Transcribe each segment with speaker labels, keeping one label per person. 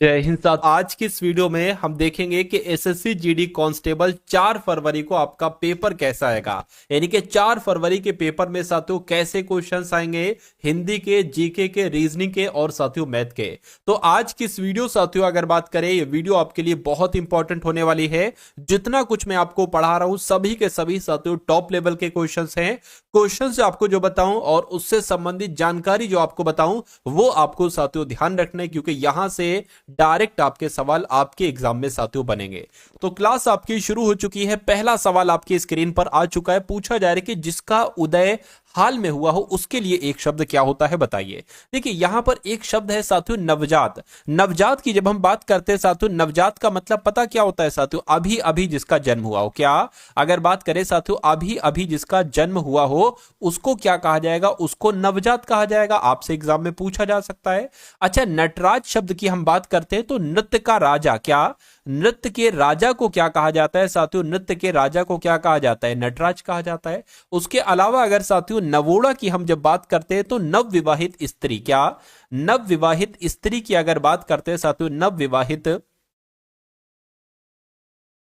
Speaker 1: जय हिंद साथ। आज की इस वीडियो में हम देखेंगे कि एसएससी जीडी कांस्टेबल 4 फरवरी को आपका पेपर कैसा आएगा। यानी कि 4 फरवरी के पेपर में साथियों कैसे क्वेश्चंस आएंगे, हिंदी के, जीके के, रीजनिंग के और साथियों मैथ के। तो आज की इस वीडियो साथियों अगर बात करें, ये वीडियो आपके लिए बहुत इंपॉर्टेंट होने वाली है। जितना कुछ मैं आपको पढ़ा रहा हूं सभी के सभी साथियों टॉप लेवल के क्वेश्चंस हैं। क्वेश्चंस आपको जो बताऊं और उससे संबंधित जानकारी जो आपको बताऊं वो आपको साथियों ध्यान रखना है, क्योंकि यहां से डायरेक्ट आपके सवाल आपके एग्जाम में साथियों बनेंगे। तो क्लास आपकी शुरू हो चुकी है। पहला सवाल आपकी स्क्रीन पर आ चुका है। पूछा जा रहा है कि जिसका उदय हाल में हुआ हो उसके लिए एक शब्द क्या होता है, बताइए। देखिए यहां पर एक शब्द है साथियों नवजात। नवजात की जब हम बात करते हैं साथियों, नवजात का मतलब पता क्या होता है साथियों? अभी अभी जिसका जन्म हुआ हो। क्या अगर बात करें साथियों, अभी अभी जिसका जन्म हुआ हो उसको क्या कहा जाएगा? उसको नवजात कहा जाएगा। आपसे एग्जाम में पूछा जा सकता है। अच्छा, नटराज शब्द की हम बात करते हैं तो नृत्य का राजा, क्या नृत्य के राजा को क्या कहा जाता है साथियों? नृत्य के राजा को क्या कहा जाता है? नटराज कहा जाता है। उसके अलावा अगर साथियों नवोड़ा की हम जब बात करते हैं तो नवविवाहित स्त्री, क्या नवविवाहित स्त्री की अगर बात करते हैं साथियों,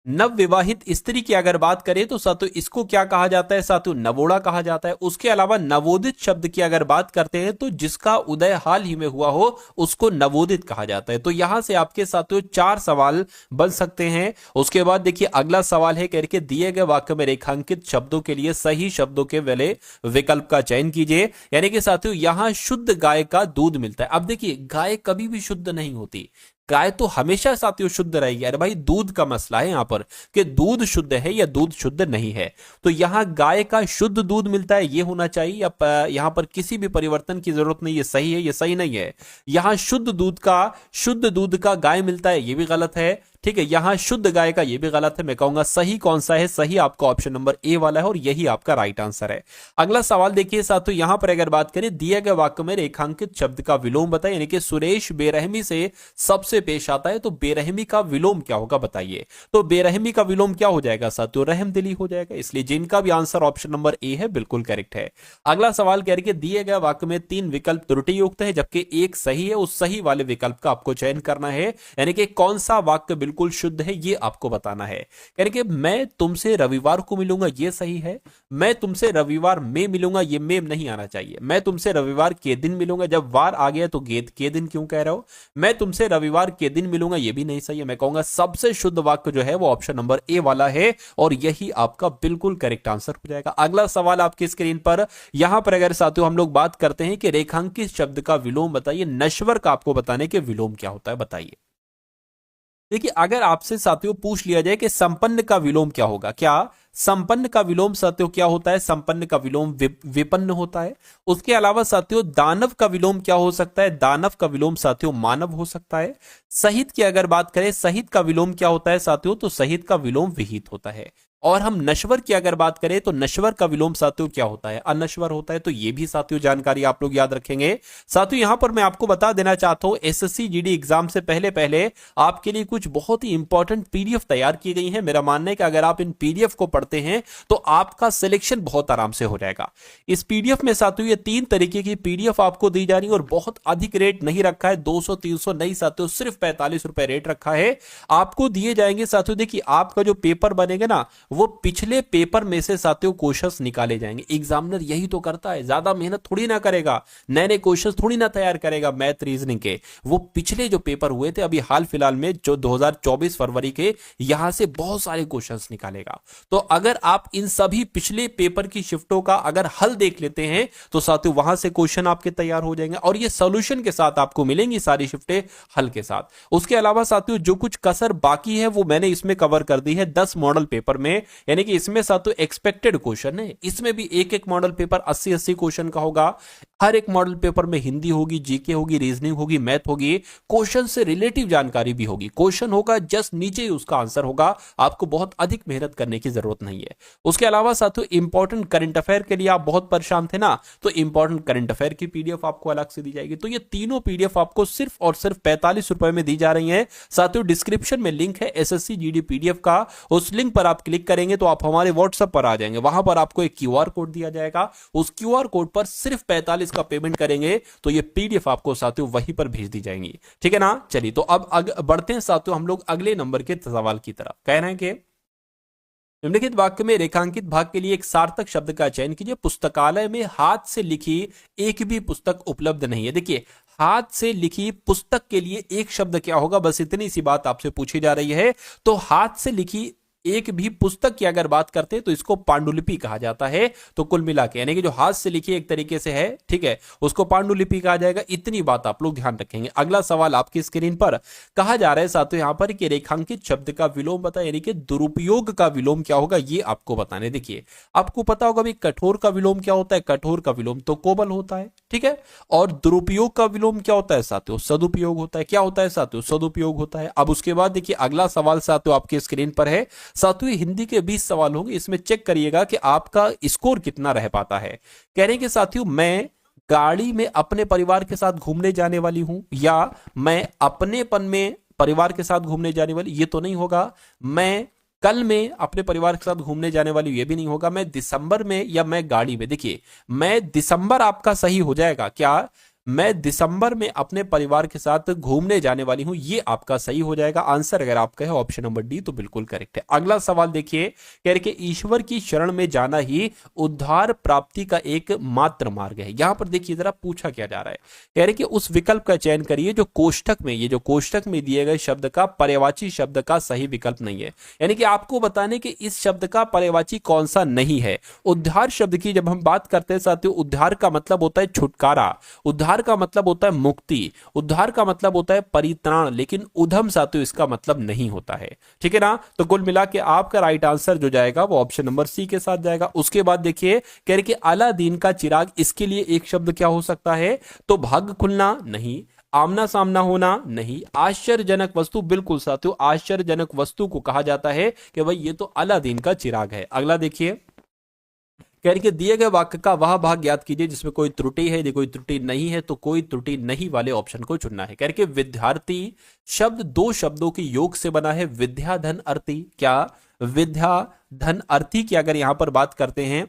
Speaker 1: नवविवाहित स्त्री की अगर बात करें तो साथियों इसको क्या कहा जाता है साथियों? नवोड़ा कहा जाता है। उसके अलावा नवोदित शब्द की अगर बात करते हैं तो जिसका उदय हाल ही में हुआ हो उसको नवोदित कहा जाता है। तो यहां से आपके साथियों 4 सवाल बन सकते हैं। उसके बाद देखिए अगला सवाल है, करके दिए गए वाक्य में रेखांकित शब्दों के लिए सही शब्दों के वाले विकल्प का चयन कीजिए। यानी कि साथियों यहां शुद्ध गाय का दूध मिलता है। अब देखिए गाय कभी भी शुद्ध नहीं होती, गाय तो हमेशा साथियों शुद्ध रहेगी। अरे भाई दूध का मसला है यहां पर कि दूध शुद्ध है या दूध शुद्ध नहीं है। तो यहां गाय का शुद्ध दूध मिलता है ये होना चाहिए। या यहां पर किसी भी परिवर्तन की जरूरत नहीं, ये सही है, ये सही नहीं है। यहां शुद्ध दूध का गाय मिलता है, ये भी गलत है। ठीक है, यहां शुद्ध गाय का ये भी गलत है। मैं कहूंगा सही कौन सा है? सही आपका ऑप्शन नंबर ए वाला है और यही आपका राइट आंसर है। अगला सवाल देखिए साथियों, यहां पर अगर बात करें दिए गए वाक्य में रेखांकित शब्द का विलोम बताइए। यानी कि सुरेश बेरहमी से सबसे पेश आता है तो बेरहमी का विलोम क्या होगा, बताइए। तो बेरहमी का विलोम क्या हो जाएगा साथियों? रहमदिली हो जाएगा। इसलिए जिनका भी आंसर ऑप्शन नंबर ए है बिल्कुल करेक्ट है। अगला सवाल कह रहे दिए गए वाक्य में 3 विकल्प त्रुटि युक्त है जबकि एक सही है। उस सही वाले विकल्प का आपको चयन करना है। यानी कि कौन सा वाक्य बिल्कुल शुद्ध है ये आपको बताना है। यानी कि मैं तुमसे रविवार को मिलूंगा ये सही है। मैं तुमसे रविवार में मिलूंगा, ये में नहीं आना चाहिए। मैं तुमसे रविवार के दिन मिलूंगा, जब वार आ गया तो गेद के दिन क्यों कह रहे हो? मैं तुमसे रविवार के दिन मिलूंगा ये भी नहीं सही है। मैं कहूंगा सबसे शुद्ध वाक्य जो है वो ऑप्शन नंबर ए वाला है और यही आपका बिल्कुल करेक्ट आंसर हो जाएगा। अगला सवाल आपकी स्क्रीन पर, यहां पर अगर साथियों हम लोग बात करते हैं कि रेखांकित शब्द का विलोम बताइए। नश्वर का आपको बताने के विलोम क्या होता है, बताइए। देखिए अगर आपसे साथियों पूछ लिया जाए कि संपन्न का विलोम क्या होगा, क्या संपन्न का विलोम साथियों क्या होता है? संपन्न का विलोम विपन्न होता है। उसके अलावा साथियों दानव का विलोम क्या हो सकता है? दानव का विलोम साथियों मानव हो सकता है। सहित की अगर बात करें, सहित का विलोम क्या होता है साथियों? तो सहित का विलोम विहित होता है। और हम नश्वर की अगर बात करें तो नश्वर का विलोम साथियों क्या होता है? अनश्वर होता है। तो ये भी साथियों जानकारी आप लोग याद रखेंगे। साथियों यहां पर मैं आपको बता देना चाहता हूं एसएससी जीडी एग्जाम से पहले पहले आपके लिए कुछ बहुत ही इंपॉर्टेंट पीडीएफ तैयार की गई है। मेरा मानना है कि अगर आप इन पीडीएफ को पढ़ते हैं तो आपका सिलेक्शन बहुत आराम से हो जाएगा। इस पीडीएफ में साथियों ये 3 तरीके की पीडीएफ आपको दी जा रही है और बहुत अधिक रेट नहीं रखा है। 200-300 नहीं साथियों, सिर्फ 45 रुपए रेट रखा है। आपको दिए जाएंगे साथियों, देखिए आपका जो पेपर बनेगा ना वो पिछले पेपर में से साथियों क्वेश्चंस निकाले जाएंगे। एग्जामिनर यही तो करता है, ज्यादा मेहनत थोड़ी ना करेगा, नए नए क्वेश्चंस थोड़ी ना तैयार करेगा मैथ रीजनिंग के। वो पिछले जो पेपर हुए थे अभी हाल फिलहाल में जो 2024 फरवरी के, यहां से बहुत सारे क्वेश्चंस निकालेगा। तो अगर आप इन सभी पिछले पेपर की शिफ्टों का अगर हल देख लेते हैं तो साथियों वहां से क्वेश्चन आपके तैयार हो जाएंगे और ये सॉल्यूशन के साथ आपको मिलेंगी सारी शिफ्टें हल के साथ। उसके अलावा साथियों जो कुछ कसर बाकी है वो मैंने इसमें कवर कर दी है 10 मॉडल पेपर में। यानी कि इसमें साथियों एक्सपेक्टेड क्वेश्चन है, इसमें भी एक एक मॉडल पेपर 80-80 क्वेश्चन का होगा। हर एक मॉडल पेपर में हिंदी होगी, जीके होगी, रीजनिंग होगी, मैथ होगी, क्वेश्चन से रिलेटिव जानकारी भी होगी। क्वेश्चन होगा जस्ट नीचे ही उसका आंसर होगा, आपको बहुत अधिक मेहनत करने की जरूरत नहीं है। उसके अलावा साथियों इंपॉर्टेंट करंट अफेयर के लिए आप बहुत परेशान थे ना, तो इंपॉर्टेंट करंट अफेयर की पीडीएफ आपको अलग से दी जाएगी। तो ये तीनों पीडीएफ आपको सिर्फ और सिर्फ 45 रुपए में दी जा रही है। साथियों डिस्क्रिप्शन में लिंक है एसएससी जीडी पीडीएफ का, उस लिंक पर आप क्लिक करेंगे तो आप हमारे व्हाट्सएप पर आ जाएंगे। वहां पर आपको एक क्यूआर कोड दिया जाएगा, उस क्यूआर कोड पर सिर्फ 45 इसका पेमेंट करेंगे तो ये पीडीएफ आपको साथियों वहीं पर भेज दी जाएंगी। ठीक है ना। चलिए तो अब बढ़ते हैं साथियों हम लोग अगले नंबर के सवाल की तरफ। कह रहे हैं कि निम्नलिखित वाक्य में रेखांकित भाग के लिए एक सार्थक शब्द का चयन कीजिए। पुस्तकालय में हाथ से लिखी एक भी पुस्तक उपलब्ध नहीं है। देखिए हाथ से लिखी पुस्तक के लिए एक शब्द क्या होगा, बस इतनी सी बात आपसे पूछी जा रही है। तो हाथ से लिखी एक भी पुस्तक की अगर बात करते हैं तो इसको पांडुलिपि कहा जाता है। तो कुल मिला के यानी कि जो हाथ से लिखी एक तरीके से है, ठीक है, उसको पांडुलिपि कहा जाएगा। इतनी बात आप लोग ध्यान रखेंगे। अगला सवाल आपकी स्क्रीन पर कहा जा रहा है साथियों यहां पर कि रेखांकित शब्द का विलोम बता, यानी कि दुरुपयोग का विलोम क्या होगा ये आपको बताने। देखिए आपको पता होगा भाई कठोर का विलोम क्या होता है, कठोर का विलोम तो कोमल होता है, ठीक है। और दुरुपयोग का विलोम क्या होता है साथियों, सदुपयोग होता है। क्या होता है साथियों, सदुपयोग होता है। अब उसके बाद देखिए अगला सवाल साथियों आपकी स्क्रीन पर है। साथियों हिंदी के 20 सवाल होंगे, इसमें चेक करिएगा कि आपका स्कोर कितना रह पाता है। कह रहे हैं कि साथियों मैं गाड़ी में अपने परिवार के साथ घूमने जाने वाली हूं, या मैं अपनेपन में परिवार के साथ घूमने जाने वाली, ये तो नहीं होगा। मैं कल में अपने परिवार के साथ घूमने जाने वाली, ये भी नहीं होगा। मैं दिसंबर में या मैं गाड़ी में, देखिए मैं दिसंबर आपका सही हो जाएगा। क्या मैं दिसंबर में अपने परिवार के साथ घूमने जाने वाली हूं, ये आपका सही हो जाएगा। आंसर अगर आपका है ऑप्शन नंबर डी तो बिल्कुल करेक्ट है। अगला सवाल देखिए, कह रहे कि ईश्वर की शरण में जाना ही उद्धार प्राप्ति का एक मात्र मार्ग है। यहां पर देखिए जरा पूछा क्या जा रहा है, कह रहे कि उस विकल्प का चयन करिए जो कोष्ठक में, ये जो कोष्ठक में दिए गए शब्द का पर्यायवाची शब्द का सही विकल्प नहीं है। यानी कि आपको बताने कि इस शब्द का पर्यायवाची कौन सा नहीं है। उद्धार शब्द की जब हम बात करते हैं साथियों, उद्धार का मतलब होता है छुटकारा, उद्धार का मतलब होता है मुक्ति, उद्धार का मतलब होता है परित्राण, लेकिन उधम साथियों इसका मतलब नहीं होता है। ठीक है ना। तो कुल मिला के आपका राइट आंसर जो जाएगा वो ऑप्शन नंबर सी के साथ जाएगा। उसके बाद देखिए कह रहे कि अलादीन का चिराग, इसके लिए एक शब्द क्या हो सकता है, तो भाग्य खुलना नहीं, आमना सामना होना नहीं, आश्चर्यजनक वस्तु, बिल्कुल साथियों आश्चर्यजनक वस्तु को कहा जाता है कि भाई ये तो अलादीन का चिराग है। अगला देखिए कह रही कि दिए गए वाक्य का वह भाग ज्ञात कीजिए जिसमें कोई त्रुटि है। यदि कोई त्रुटि नहीं है तो कोई त्रुटि नहीं वाले ऑप्शन को चुनना है। कह रही कि विद्यार्थी शब्द दो शब्दों के योग से बना है, विद्या धन अर्थी। क्या विद्या धन अर्थी की अगर यहां पर बात करते हैं,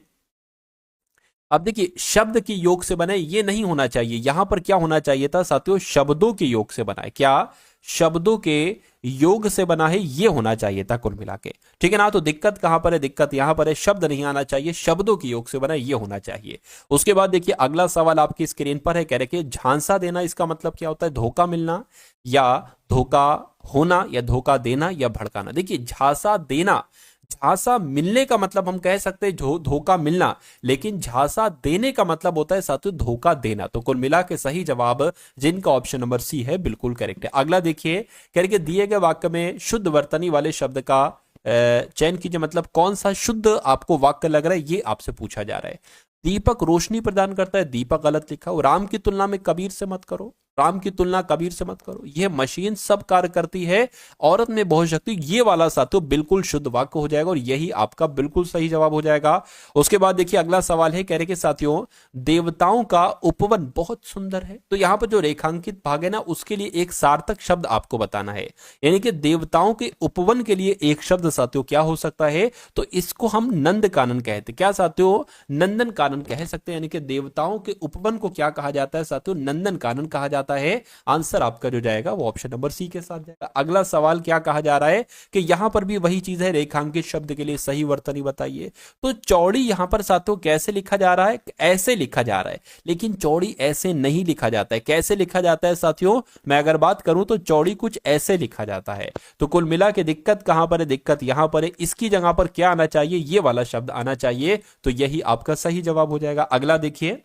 Speaker 1: अब देखिए शब्द के योग से बना है ये नहीं होना चाहिए। यहां पर क्या होना चाहिए था साथियों, शब्दों के योग से बना है। क्या शब्दों के योग से बना है ये होना चाहिए था कुल मिला के। ठीक है ना। तो दिक्कत कहां पर है, दिक्कत यहां पर है, शब्द नहीं आना चाहिए, शब्दों के योग से बना ये होना चाहिए। उसके बाद देखिए अगला सवाल आपकी स्क्रीन पर है। कह रहे कि झांसा देना इसका मतलब क्या होता है, धोखा मिलना या धोखा होना या धोखा देना या भड़काना। देखिए झांसा देना, झांसा मिलने का मतलब हम कह सकते हैं धोखा मिलना, लेकिन झांसा देने का मतलब होता है साथियों धोखा देना। तो कुल मिला के सही जवाब जिनका ऑप्शन नंबर सी है बिल्कुल करेक्ट है। अगला देखिए कह रहे कि दिए गए वाक्य में शुद्ध वर्तनी वाले शब्द का चयन कीजिए, मतलब कौन सा शुद्ध आपको वाक्य लग रहा है ये आपसे पूछा जा रहा है। दीपक रोशनी प्रदान करता है, दीपक गलत लिखा। और राम की तुलना में कबीर से मत करो, राम की तुलना कबीर से मत करो। यह मशीन सब कार्य करती है, औरत में बहुत शक्ति, ये वाला साथियों बिल्कुल शुद्ध वाक्य हो जाएगा और यही आपका बिल्कुल सही जवाब हो जाएगा। उसके बाद देखिए अगला सवाल है, कह रहे कि साथियों देवताओं का उपवन बहुत सुंदर है। तो यहां पर जो रेखांकित भाग है ना उसके लिए एक सार्थक शब्द आपको बताना है, यानी कि देवताओं के उपवन के लिए एक शब्द साथियों क्या हो सकता है, तो इसको हम नंद कानन कहते हैं। क्या साथियों, नंदन कानन कह सकते हैं। यानी कि देवताओं के उपवन को क्या कहा जाता है साथियों, नंदन कानन कहा जाता है। आंसर आपका जो जाएगा वो ऑप्शन नंबर सी के साथ जाएगा। अगला सवाल क्या कहा जा रहा है कि यहां पर भी वही चीज है, रेखांकित शब्द के लिए सही वर्तनी बताइए। तो चौड़ी यहां पर साथियों कैसे लिखा जा रहा है, ऐसे लिखा जा रहा है, लेकिन चौड़ी ऐसे नहीं लिखा जाता है। कैसे लिखा जाता है साथियों, मैं अगर बात करूं तो चौड़ी कुछ ऐसे लिखा जाता है। तो कुल मिला के दिक्कत कहां पर है, दिक्कत यहां पर है। इसकी जगह पर क्या आना चाहिए, ये वाला शब्द आना चाहिए, तो यही आपका सही जवाब हो जाएगा। अगला देखिए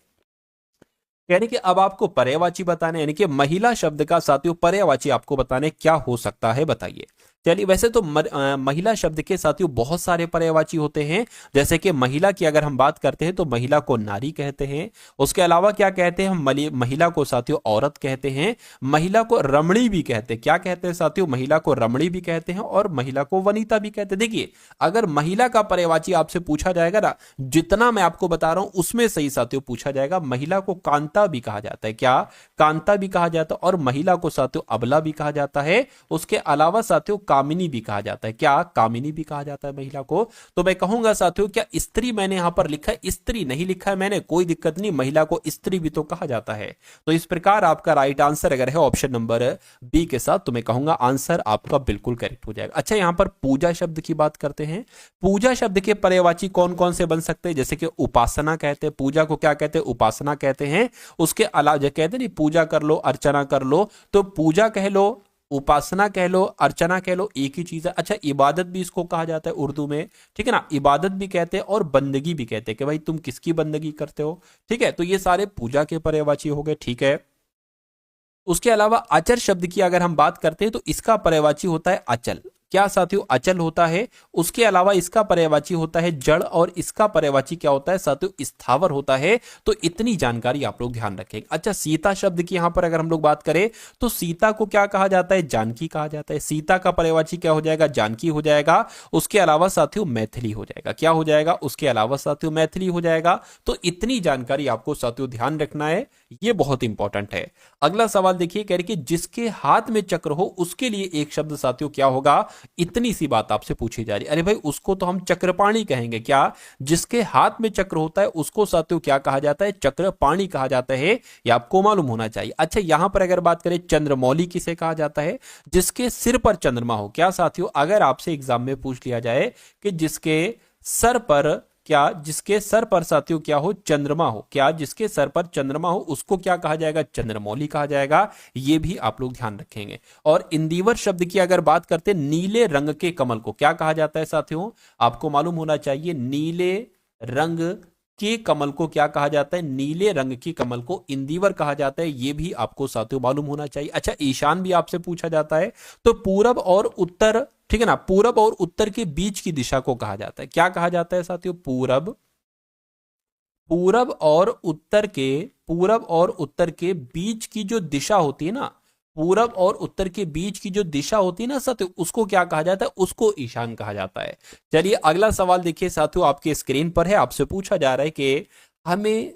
Speaker 1: यानी कि अब आपको पर्यायवाची बताने, यानी कि महिला शब्द का साथियों पर्यायवाची आपको बताने क्या हो सकता है बताइए। चलिए वैसे तो महिला शब्द के साथियों बहुत सारे पर्यायवाची होते हैं। जैसे कि महिला की अगर हम बात करते हैं तो महिला को नारी कहते हैं। उसके अलावा क्या कहते हैं हम, महिला को साथियों औरत कहते हैं। महिला को रमणी भी कहते हैं। क्या कहते हैं साथियों, महिला को रमणी भी कहते हैं और महिला को वनिता भी कहते हैं। देखिए अगर महिला का पर्यायवाची आपसे पूछा जाएगा ना, जितना मैं आपको बता रहा हूं उसमें सही साथियों पूछा जाएगा। महिला को कांता भी कहा जाता है। क्या कांता भी कहा जाता है, और महिला को साथियों अबला भी कहा जाता है। उसके अलावा साथियों कामिनी भी कहा जाता है। क्या कामिनी भी कहा जाता है महिला को? तो मैं कहूंगा साथियों, क्या स्त्री मैंने यहां पर लिखा है, स्त्री नहीं लिखा है मैंने, कोई दिक्कत नहीं, महिला को स्त्री भी तो कहा जाता है। तो इस प्रकार आपका राइट आंसर अगर है ऑप्शन नंबर बी के साथ, तो मैं कहूंगा आंसर आपका बिल्कुल करेक्ट हो जाएगा। अच्छा, यहां पर पूजा शब्द की बात करते हैं। पूजा शब्द के पर्यायवाची कौन कौन से बन सकते हैं? जैसे कि उपासना कहते हैं, पूजा को क्या कहते हैं? उपासना कहते हैं। उसके अलावा जो कहते हैं नहीं, पूजा कर लो, अर्चना कर लो, तो पूजा कह लो, उपासना कह लो, अर्चना कह लो, एक ही चीज है। अच्छा, इबादत भी इसको कहा जाता है उर्दू में, ठीक है ना, इबादत भी कहते हैं और बंदगी भी कहते हैं कि भाई तुम किसकी बंदगी करते हो, ठीक है। तो ये सारे पूजा के पर्यायवाची हो गए, ठीक है। उसके अलावा अचर शब्द की अगर हम बात करते हैं तो इसका पर्यायवाची होता है अचल। क्या साथियों? अचल होता है। उसके अलावा इसका पर्यायवाची होता है जड़, और इसका पर्यायवाची क्या होता है साथियों? स्थावर होता है। तो इतनी जानकारी आप लोग ध्यान रखेंगे। अच्छा, सीता शब्द की यहां पर अगर हम लोग बात करें तो सीता को क्या कहा जाता है? जानकी कहा जाता है। सीता का पर्यायवाची क्या हो जाएगा? जानकी हो जाएगा। उसके अलावा साथियों मैथिली हो जाएगा। क्या हो जाएगा? उसके अलावा साथियों मैथिली हो जाएगा। तो इतनी जानकारी आपको साथियों ध्यान रखना है, ये बहुत इंपॉर्टेंट है। अगला सवाल देखिए, कह रही कि जिसके हाथ में चक्र हो उसके लिए एक शब्द साथियों क्या होगा? इतनी सी बात आपसे पूछी जा रही है। अरे भाई, उसको तो हम चक्रपाणी कहेंगे। क्या? जिसके हाथ में चक्र होता है उसको साथियों क्या कहा जाता है? चक्रपाणी कहा जाता है। ये आपको मालूम होना चाहिए। अच्छा, यहां पर अगर बात करें चंद्रमौली किसे कहा जाता है? जिसके सिर पर चंद्रमा हो। क्या साथियों? अगर आपसे एग्जाम में पूछ लिया जाए कि जिसके सर पर, क्या जिसके सर पर साथियों क्या हो? चंद्रमा हो। क्या जिसके सर पर चंद्रमा हो उसको क्या कहा जाएगा? चंद्रमौली कहा जाएगा। ये भी आप लोग ध्यान रखेंगे। और इंदिवर शब्द की अगर बात करते हैं, नीले रंग के कमल को क्या कहा जाता है साथियों? आपको मालूम होना चाहिए। नीले रंग के कमल को क्या कहा जाता है? नीले रंग के कमल को इंदिवर कहा जाता है। ये भी आपको साथियों मालूम होना चाहिए। अच्छा, ईशान भी आपसे पूछा जाता है। तो पूरब और उत्तर, ठीक है ना, पूरब और उत्तर के बीच की दिशा को कहा जाता है। क्या कहा जाता है साथियों? पूरब, पूरब और उत्तर के, पूरब और उत्तर के बीच की जो दिशा होती है ना, पूरब और उत्तर के बीच की जो दिशा होती है ना साथियों, उसको क्या कहा जाता है? उसको ईशान कहा जाता है। चलिए अगला सवाल देखिए साथियों, आपके स्क्रीन पर है। आपसे पूछा जा रहा है कि हमें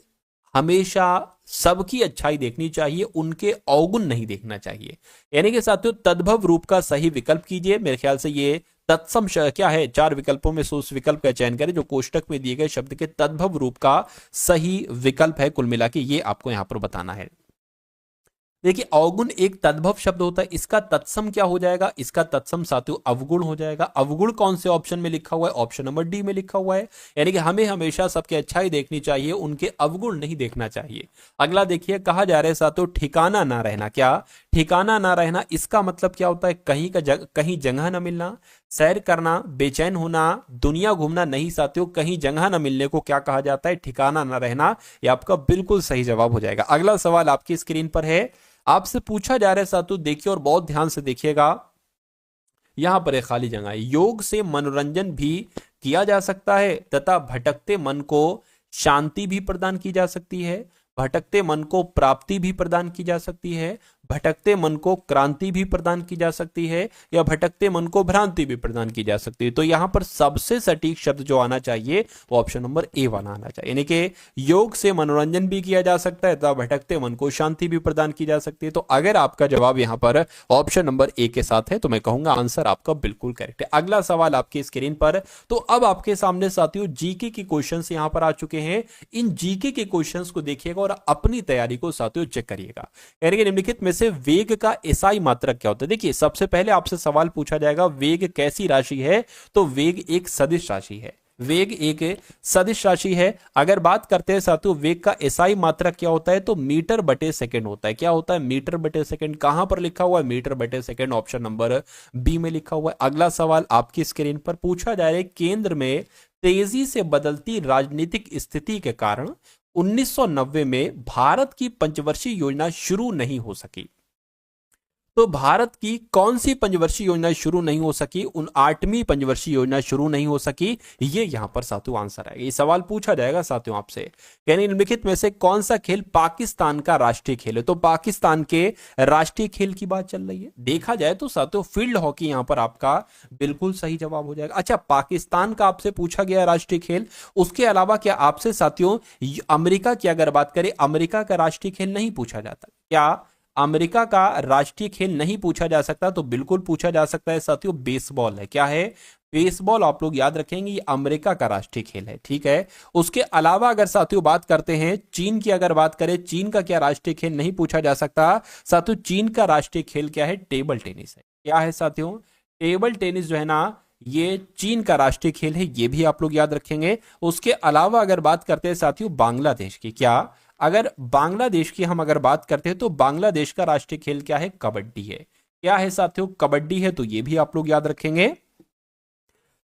Speaker 1: हमेशा सबकी अच्छाई देखनी चाहिए, उनके अवगुण नहीं देखना चाहिए। यानी कि साथियों तद्भव रूप का सही विकल्प कीजिए। मेरे ख्याल से ये तत्सम क्या है, 4 विकल्पों में से उस विकल्प का चयन करें जो कोष्टक में दिए गए शब्द के तद्भव रूप का सही विकल्प है। कुल मिला के ये आपको यहां पर बताना है। देखिए, अवगुण एक तद्भव शब्द होता है, इसका तत्सम क्या हो जाएगा? इसका तत्सम साथियों अवगुण हो जाएगा। अवगुण कौन से ऑप्शन में लिखा हुआ है? ऑप्शन नंबर डी में लिखा हुआ है। यानी कि हमें हमेशा सबकी अच्छाई देखनी चाहिए, उनके अवगुण नहीं देखना चाहिए। अगला देखिए, कहा जा रहा है साथियों ठिकाना ना रहना। क्या? ठिकाना ना रहना, इसका मतलब क्या होता है? कहीं जगह ना मिलना, सैर करना, बेचैन होना, दुनिया घूमना नहीं साथियों, कहीं जगह ना मिलने को क्या कहा जाता है? ठिकाना ना रहना। यह आपका बिल्कुल सही जवाब हो जाएगा। अगला सवाल आपकी स्क्रीन पर है। आपसे पूछा जा रहा है साथियों, देखिए और बहुत ध्यान से देखिएगा। यहां पर एक खाली जगह है। योग से मनोरंजन भी किया जा सकता है तथा भटकते मन को शांति भी प्रदान की जा सकती है, भटकते मन को प्राप्ति भी प्रदान की जा सकती है, भटकते मन को क्रांति भी प्रदान की जा सकती है, या भटकते मन को भ्रांति भी प्रदान की जा सकती है। तो यहां पर सबसे सटीक शब्द जो आना चाहिए वो ऑप्शन नंबर ए वाला आना चाहिए। यानी कि योग से मनोरंजन भी किया जा सकता है तथा भटकते मन को शांति भी प्रदान की जा सकती है। तो अगर आपका जवाब यहां पर ऑप्शन नंबर ए के साथ है तो मैं कहूंगा आंसर आपका बिल्कुल करेक्ट है। अगला सवाल आपकी स्क्रीन पर। तो अब आपके सामने साथियों जीके के क्वेश्चन यहां पर आ चुके हैं। इन जीके के क्वेश्चन को देखिएगा और अपनी तैयारी को साथियों चेक करिएगा। यानी कि निम्नलिखित में से वेग का एसआई मात्रक क्या होता है? देखिए, सबसे पहले आपसे सवाल पूछा जाएगा वेग कैसी राशि है? तो वेग एक सदिश राशि है। वेग एक सदिश राशि है। अगर बात करते हैं साथियों वेग का एसआई मात्रक क्या होता है? तो मीटर बटे सेकंड होता है। क्या होता है? मीटर बटे सेकंड। कहां पर लिखा हुआ है? मीटर बटे सेकंड, ऑप्शन नंबर बी में लिखा हुआ है। अगला सवाल आपकी स्क्रीन पर पूछा जा रहा है, केंद्र में तेजी से बदलती राजनीतिक स्थिति के कारण 1990 में भारत की पंचवर्षीय योजना शुरू नहीं हो सकी। तो भारत की कौन सी पंचवर्षीय योजना शुरू नहीं हो सकी? 8वीं पंचवर्षीय योजना शुरू नहीं हो सकी। ये यहां पर साथियों आंसर आएगा। ये सवाल पूछा जाएगा साथियों आपसे, यानी निम्नलिखित में से कौन सा खेल पाकिस्तान का राष्ट्रीय खेल है? तो पाकिस्तान के राष्ट्रीय खेल की बात चल रही है। देखा जाए तो साथियों फील्ड हॉकी यहां पर आपका बिल्कुल सही जवाब हो जाएगा। अच्छा, पाकिस्तान का आपसे पूछा गया राष्ट्रीय खेल। उसके अलावा क्या आपसे साथियों अमेरिका की अगर बात करें, अमेरिका का राष्ट्रीय खेल नहीं पूछा जाता? क्या अमेरिका का राष्ट्रीय खेल नहीं पूछा जा सकता तो बिल्कुल पूछा जा सकता है साथियों, बेसबॉल है। क्या है? बेसबॉल। आप लोग याद रखेंगे ये अमेरिका का राष्ट्रीय खेल है, ठीक है। उसके अलावा अगर साथियों बात करते हैं चीन की, अगर बात करें चीन का क्या राष्ट्रीय खेल नहीं पूछा जा सकता साथियों, चीन का राष्ट्रीय खेल क्या है? टेबल टेनिस है। क्या है साथियों? टेबल टेनिस जो है ना, ये चीन का राष्ट्रीय खेल है, ये भी आप लोग याद रखेंगे। उसके अलावा अगर बात करते हैं साथियों बांग्लादेश की, क्या अगर बांग्लादेश की हम अगर बात करते हैं तो बांग्लादेश का राष्ट्रीय खेल क्या है? कबड्डी है। क्या है साथियों? कबड्डी है, तो ये भी आप लोग याद रखेंगे।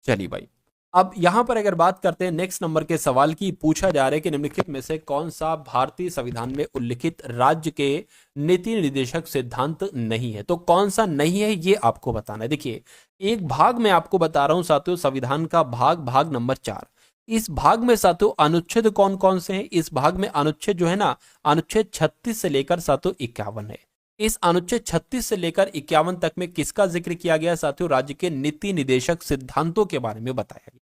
Speaker 1: चलिए भाई, अब यहां पर अगर बात करते हैं नेक्स्ट नंबर के सवाल की, पूछा जा रहा है कि निम्नलिखित में से कौन सा भारतीय संविधान में उल्लिखित राज्य के नीति निर्देशक सिद्धांत नहीं है। तो कौन सा नहीं है ये आपको बताना है। देखिए, एक भाग में आपको बता रहा हूं साथियों, संविधान का भाग नंबर 4। इस भाग में साथियों अनुच्छेद कौन कौन से हैं? इस भाग में अनुच्छेद जो है ना, अनुच्छेद 36 से लेकर साथियों 51 है। इस अनुच्छेद 36 से लेकर 51 तक में किसका जिक्र किया गया साथियों? राज्य के नीति निर्देशक सिद्धांतों के बारे में बताया गया,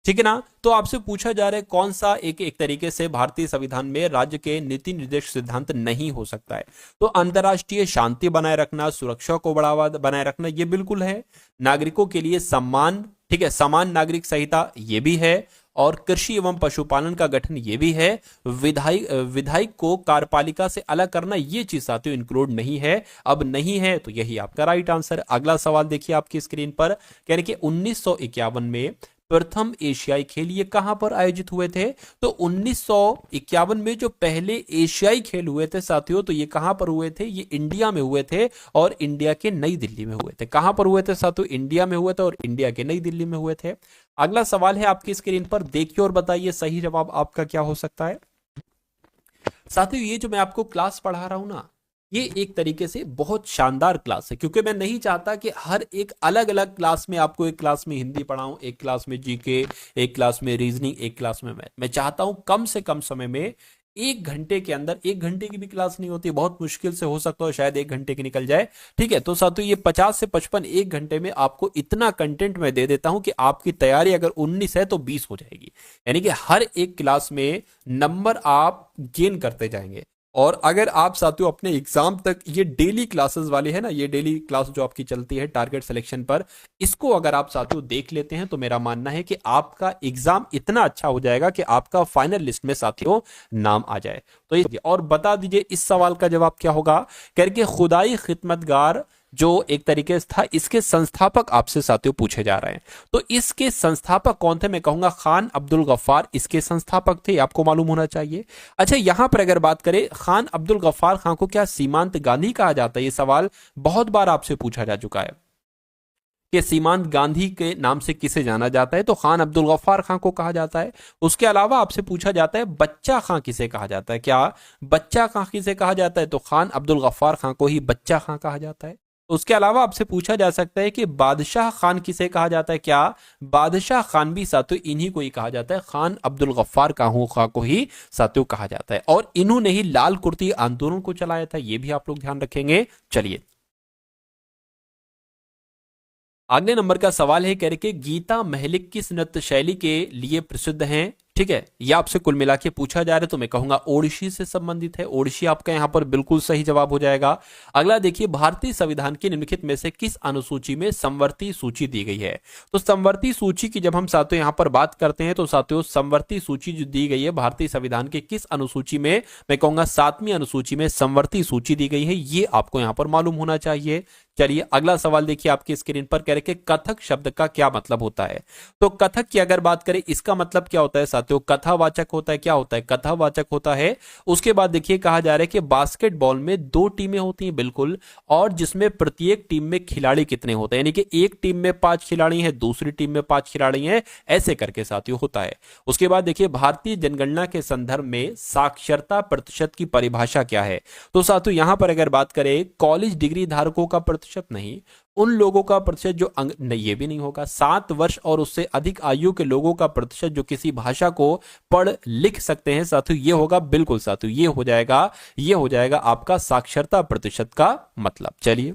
Speaker 1: ठीक है ना। तो आपसे पूछा जा रहा है कौन सा एक तरीके से भारतीय संविधान में राज्य के नीति निर्देशक सिद्धांत नहीं हो सकता है। तो अंतर्राष्ट्रीय शांति बनाए रखना, सुरक्षा को बढ़ावा बनाए रखना, ये बिल्कुल है। नागरिकों के लिए सम्मान, ठीक है, समान नागरिक संहिता, ये भी है। और कृषि एवं पशुपालन का गठन, ये भी है। विधायक को कार्यपालिका से अलग करना, ये चीज साथियों इंक्लूड नहीं है। अब नहीं है तो यही आपका राइट आंसर। अगला सवाल देखिए आपकी स्क्रीन पर, कह रहे कि 1951 में प्रथम एशियाई खेल ये कहां पर आयोजित हुए थे? तो 1951 में जो पहले एशियाई खेल हुए थे साथियों, तो ये कहां पर हुए थे? ये इंडिया में हुए थे, और इंडिया के नई दिल्ली में हुए थे। कहां पर हुए थे साथियों? इंडिया में हुए थे, और इंडिया के नई दिल्ली में हुए थे। अगला सवाल है आपकी स्क्रीन पर, देखिए और बताइए सही जवाब आपका क्या हो सकता है। साथियों, ये जो मैं आपको क्लास पढ़ा रहा हूं ना, ये एक तरीके से बहुत शानदार क्लास है, क्योंकि मैं नहीं चाहता कि हर एक अलग अलग क्लास में आपको, एक क्लास में हिंदी पढ़ाऊं, एक क्लास में जीके, एक क्लास में रीजनिंग, एक क्लास में मैथ। मैं चाहता हूं कम से कम समय में 1 घंटे के अंदर, 1 घंटे की भी क्लास नहीं होती, बहुत मुश्किल से हो सकता है शायद 1 घंटे की निकल जाए, ठीक है। तो साथियों ये 50 से 55 1 घंटे में आपको इतना कंटेंट मैं दे देता हूं कि आपकी तैयारी अगर 19 है तो 20 हो जाएगी। यानी कि हर एक क्लास में नंबर आप गेन करते जाएंगे। और अगर आप साथियों अपने एग्जाम तक ये डेली क्लासेस वाली है ना, ये डेली क्लास जो आपकी चलती है टारगेट सिलेक्शन पर, इसको अगर आप साथियों देख लेते हैं तो मेरा मानना है कि आपका एग्जाम इतना अच्छा हो जाएगा कि आपका फाइनल लिस्ट में साथियों नाम आ जाए। तो ये और बता दीजिए इस सवाल का जवाब क्या होगा। करके खुदाई खिदमतगार जो एक तरीके से था, इसके संस्थापक आपसे साथियों पूछे जा रहे हैं। तो इसके संस्थापक कौन थे? मैं कहूंगा खान अब्दुल गफ्फार इसके संस्थापक थे, आपको मालूम होना चाहिए। अच्छा, यहां पर अगर बात करें खान अब्दुल गफ्फार खान को क्या सीमांत गांधी कहा जाता है? ये सवाल बहुत बार आपसे पूछा जा चुका है कि सीमांत गांधी के नाम से किसे जाना जाता है? तो खान अब्दुल गफ्फार खान को कहा जाता है। उसके अलावा आपसे पूछा जाता है बच्चा खां किसे कहा जाता है? क्या बच्चा खां किसे कहा जाता है? तो खान अब्दुल गफ्फार खां को ही बच्चा खां कहा जाता है। उसके अलावा आपसे पूछा जा सकता है कि बादशाह खान किसे कहा जाता है? क्या बादशाह खान भी साथियों इन्हीं को ही कहा जाता है, खान अब्दुल गफ्फार खां को ही साथियों कहा जाता है। और इन्होंने ही लाल कुर्ती आंदोलन को चलाया था, ये भी आप लोग ध्यान रखेंगे। चलिए अगले नंबर का सवाल है, कह रहे कि गीता महलिक किस नृत्य शैली के लिए प्रसिद्ध हैं? ठीक है, ये आपसे कुल मिला के पूछा जा रहा है, तो मैं कहूंगा ओडिशी से संबंधित है। ओडिशी आपका यहां पर बिल्कुल सही जवाब हो जाएगा। अगला देखिए, भारतीय संविधान की निम्नलिखित में से किस अनुसूची में समवर्ती सूची दी गई है? तो समवर्ती सूची की जब हम साथियों यहां पर बात करते हैं तो साथियों समवर्ती सूची जो दी गई है भारतीय संविधान के किस अनुसूची में? मैं कहूंगा 7वीं अनुसूची में समवर्ती सूची दी गई है, ये आपको यहां पर मालूम होना चाहिए। चलिए अगला सवाल देखिए आपकी स्क्रीन पर, कह रहे कि कथक शब्द का क्या मतलब होता है? तो कथक की अगर बात करें, इसका मतलब क्या होता है साथियों? कथावाचक होता है। क्या होता है? कथावाचक होता है। उसके बाद देखिए कहा जा रहा है कि बास्केटबॉल में 2 टीमें होती हैं, बिल्कुल, और जिसमें प्रत्येक टीम में खिलाड़ी कितने होते हैं? यानी कि एक टीम में 5 खिलाड़ी हैं, दूसरी टीम में 5 खिलाड़ी हैं, ऐसे करके साथियों होता है। उसके बाद देखिए भारतीय जनगणना के संदर्भ में साक्षरता प्रतिशत की परिभाषा क्या है? तो साथियों यहां पर अगर बात करें कॉलेज डिग्री धारकों का प्रतिशत नहीं, उन लोगों का प्रतिशत जो नहीं, ये भी नहीं होगा। 7 वर्ष और उससे अधिक आयु के लोगों का प्रतिशत जो किसी भाषा को पढ़ लिख सकते हैं साथियों, ये होगा, बिल्कुल साथियों ये हो जाएगा आपका साक्षरता प्रतिशत का मतलब। चलिए